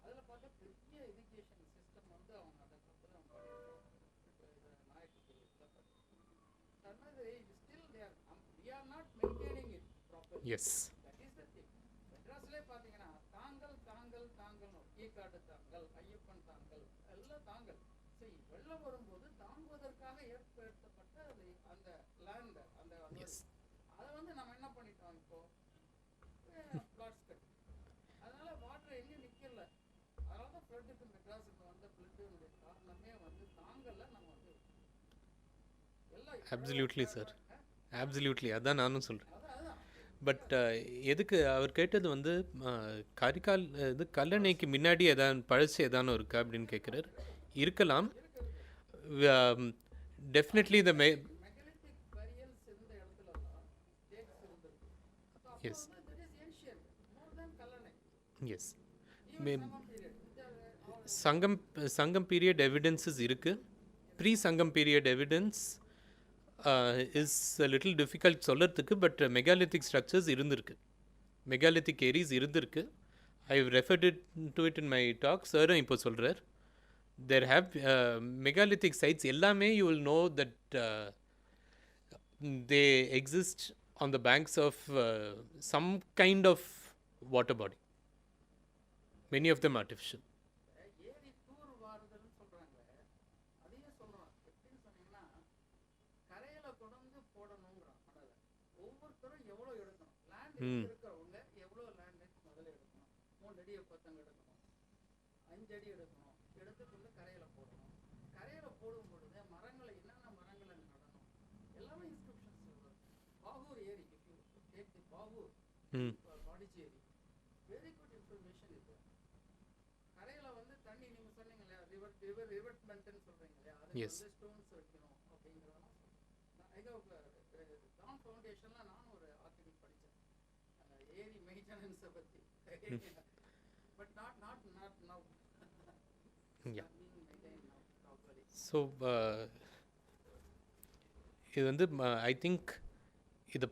S3: அதில் பார்த்தா பெரிய இரிகேஷன் சிஸ்டம் வந்து அவங்க அதை அப்புறம் நாயக்கர் அதனால still there we are not maintaining it properly.
S2: Yes.
S3: That is the thing. மெட்ராஸ்லேயே பார்த்தீங்கன்னா தாங்கல் தாங்கல் தாங்கல்னு ஈக்காடு தாங்கல் ஐயப்பன் தாங்கல் எல்லாம் தாங்கல். சரி, வெள்ளம் வரும்போது தாங்குவதற்காக ஏற்படுத்தப்பட்ட அந்த லேண்ட் அந்த
S2: எஸ்.
S3: அதை வந்து நம்ம என்ன பண்ணிட்டோம் இப்போ பிளாட்ஸ் கட்டி அதனால வாட்டர் எங்கேயும் நிற்கல. அதனால தான் ஃப்ளட்டுக்கு மெட்ராஸுக்கு வந்த ஃப்ளட்டுனுடைய காரணமே வந்து தாங்கல்ல நம்ம வந்து எல்லாம்
S2: அப்சல்யூட்லி சார், அப்சல்யூட்லி. அதான் நானும் சொல்கிறேன்.
S3: அதுதான்
S2: பட் எதுக்கு அவர் கேட்டது வந்து காரைக்கால் இது கல்லணைக்கு முன்னாடி எதாவது பழசு எதானு இருக்கா அப்படின்னு கேட்குறாரு. இருக்கலாம். டெஃபினெட்லி த
S3: மெகலித்திக் பரியல்ஸ் இருந்த இடத்துலலாம் டேக்ஸ் இருந்திருக்கு.
S2: Yes.
S3: that is ancient more than Kallanai.
S2: Yes.
S3: Even Sangam period.
S2: Sangam period evidences இருக்குது. Pre Sangam period evidence is little difficult சொல்கிறதுக்கு. பட் மெகாலித்திக் ஸ்ட்ரக்சர்ஸ் இருந்திருக்கு, மெகாலித்திக் ஏரிஸ் இருந்திருக்கு. I referred it to it in my talk. சாரும் இப்போ சொல்கிறார். there have megalithic sites எல்லாமே you will know that they exist on the banks of some kind of water body, many of them artificial.
S3: ஏரி தூர் வாருதல்னு சொல்றாங்களே, அதையே சொல்றோம். எப்படின்னு சொன்னீங்கன்னா கரையில கொண்டு போடணுங்கிறான் மணலை. ஒவ்வொருத்தரும் எவ்வளோ எடுக்கணும், லேண்ட் இருக்கிறவங்க எவ்வளோ லேண்ட் முதல்ல எடுக்கணும். 3 அடி பத்தங்க எடுக்கணும், 5 அடி எடுக்கணும். எடுத்துக்கொண்டு கரையில போடணும். கரையில போடும் பொழுது மரங்களை என்னென்ன மரங்களை நடணும் எல்லாமே இன்ஸ்கிரிப்ஷன்ஸ். பாகூர் ஏரி, if you take the Bahour Pondicherry, very good information இது. கரையில வந்து தண்ணி நீங்க சொன்னீங்க இல்லையா, ரிவர்ட்மெண்ட்னு சொல்றீங்க இல்லையா, அது வந்து ஸ்டோன்ஸ் வைக்கணும் அப்படிங்கிறதெல்லாம் டான் ஃபவுண்டேஷன்ல நானும் ஒரு ஆர்டிகல் படித்தேன் ஏரி மெயின்டெனன்ஸை பற்றி. But not now.
S2: Yeah. So இது வந்து ஐ திங்க் இது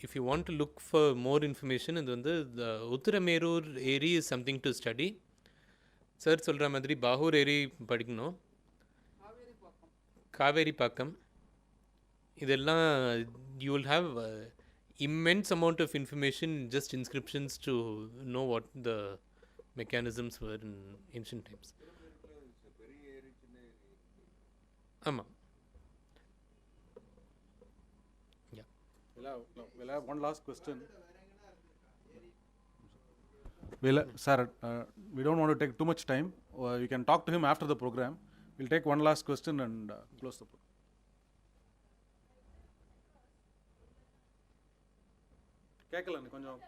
S2: if you want to look for more information, இது வந்து உத்திரமேரூர் ஏரி is something to study. Sir சொல்கிற மாதிரி பாகூர் ஏரி படிக்கணும், காவேரி பாக்கம், இதெல்லாம் you will have immense amount of information, just inscriptions to know what the mechanisms were in ancient times. ஆமாம். Yeah.
S1: We'll have one last question. Sir, we don't want to take too much time. You can talk to him after the program. We'll take one last question and close the program. கேட்கல கொஞ்சம்.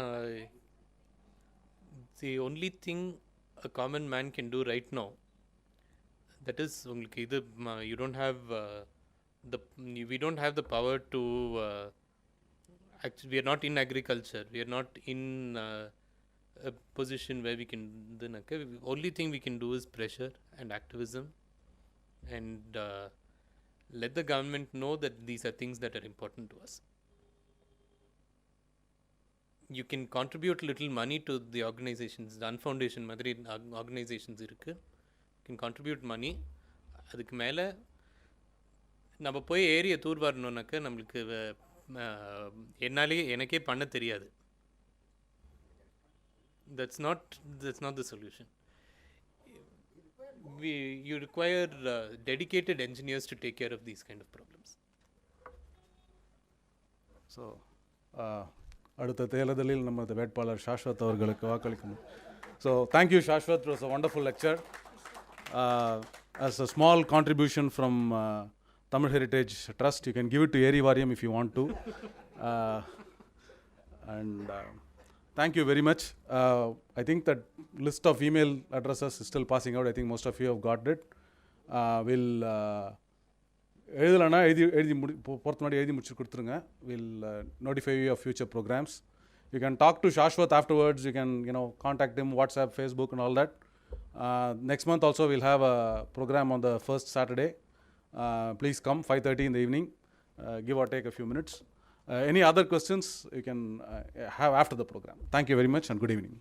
S2: Uh, the only thing a common man can do right now, that is உங்களுக்கு இது you don't have the we don't have the power to actually we are not in agriculture, we are not in a position where we can only thing we can do is pressure and activism and let the government know that these are things that are important to us. You can contribute little money to the organizations, the Unfoundation மாதிரி organizations இருக்கு. You can contribute money. அதுக்கு மேலே நம்ம போய் ஏரியை தூர்வாரணுன்னாக்க நம்மளுக்கு எனக்கே பண்ண தெரியாது. That's not the solution. You require dedicated engineers to take care of these kind of problems.
S1: So அடுத்த தேர்தலில் நமது வேட்பாளர் ஷாஸ்வத் அவர்களுக்கு வாக்களிக்கணும். So thank you Shashwat, it was a wonderful lecture. As a small contribution from Tamil Heritage Trust, you can give it to Eri Variyam if you want to. And thank you very much. I think that list of email addresses is still passing out. I think most of you have got it. We'll எழுதலைன்னா எழுதி போகிறது முன்னாடி எழுதி முடிச்சு கொடுத்துருங்க. We'll notify you of future programs. You can talk to Shashwat afterwards. You can contact him, WhatsApp, Facebook and all that. Next month also we'll have a program on the first Saturday. Please come 5:30 in the evening. Give or take a few minutes. Any other questions you can have after the program. Thank you very much and good evening.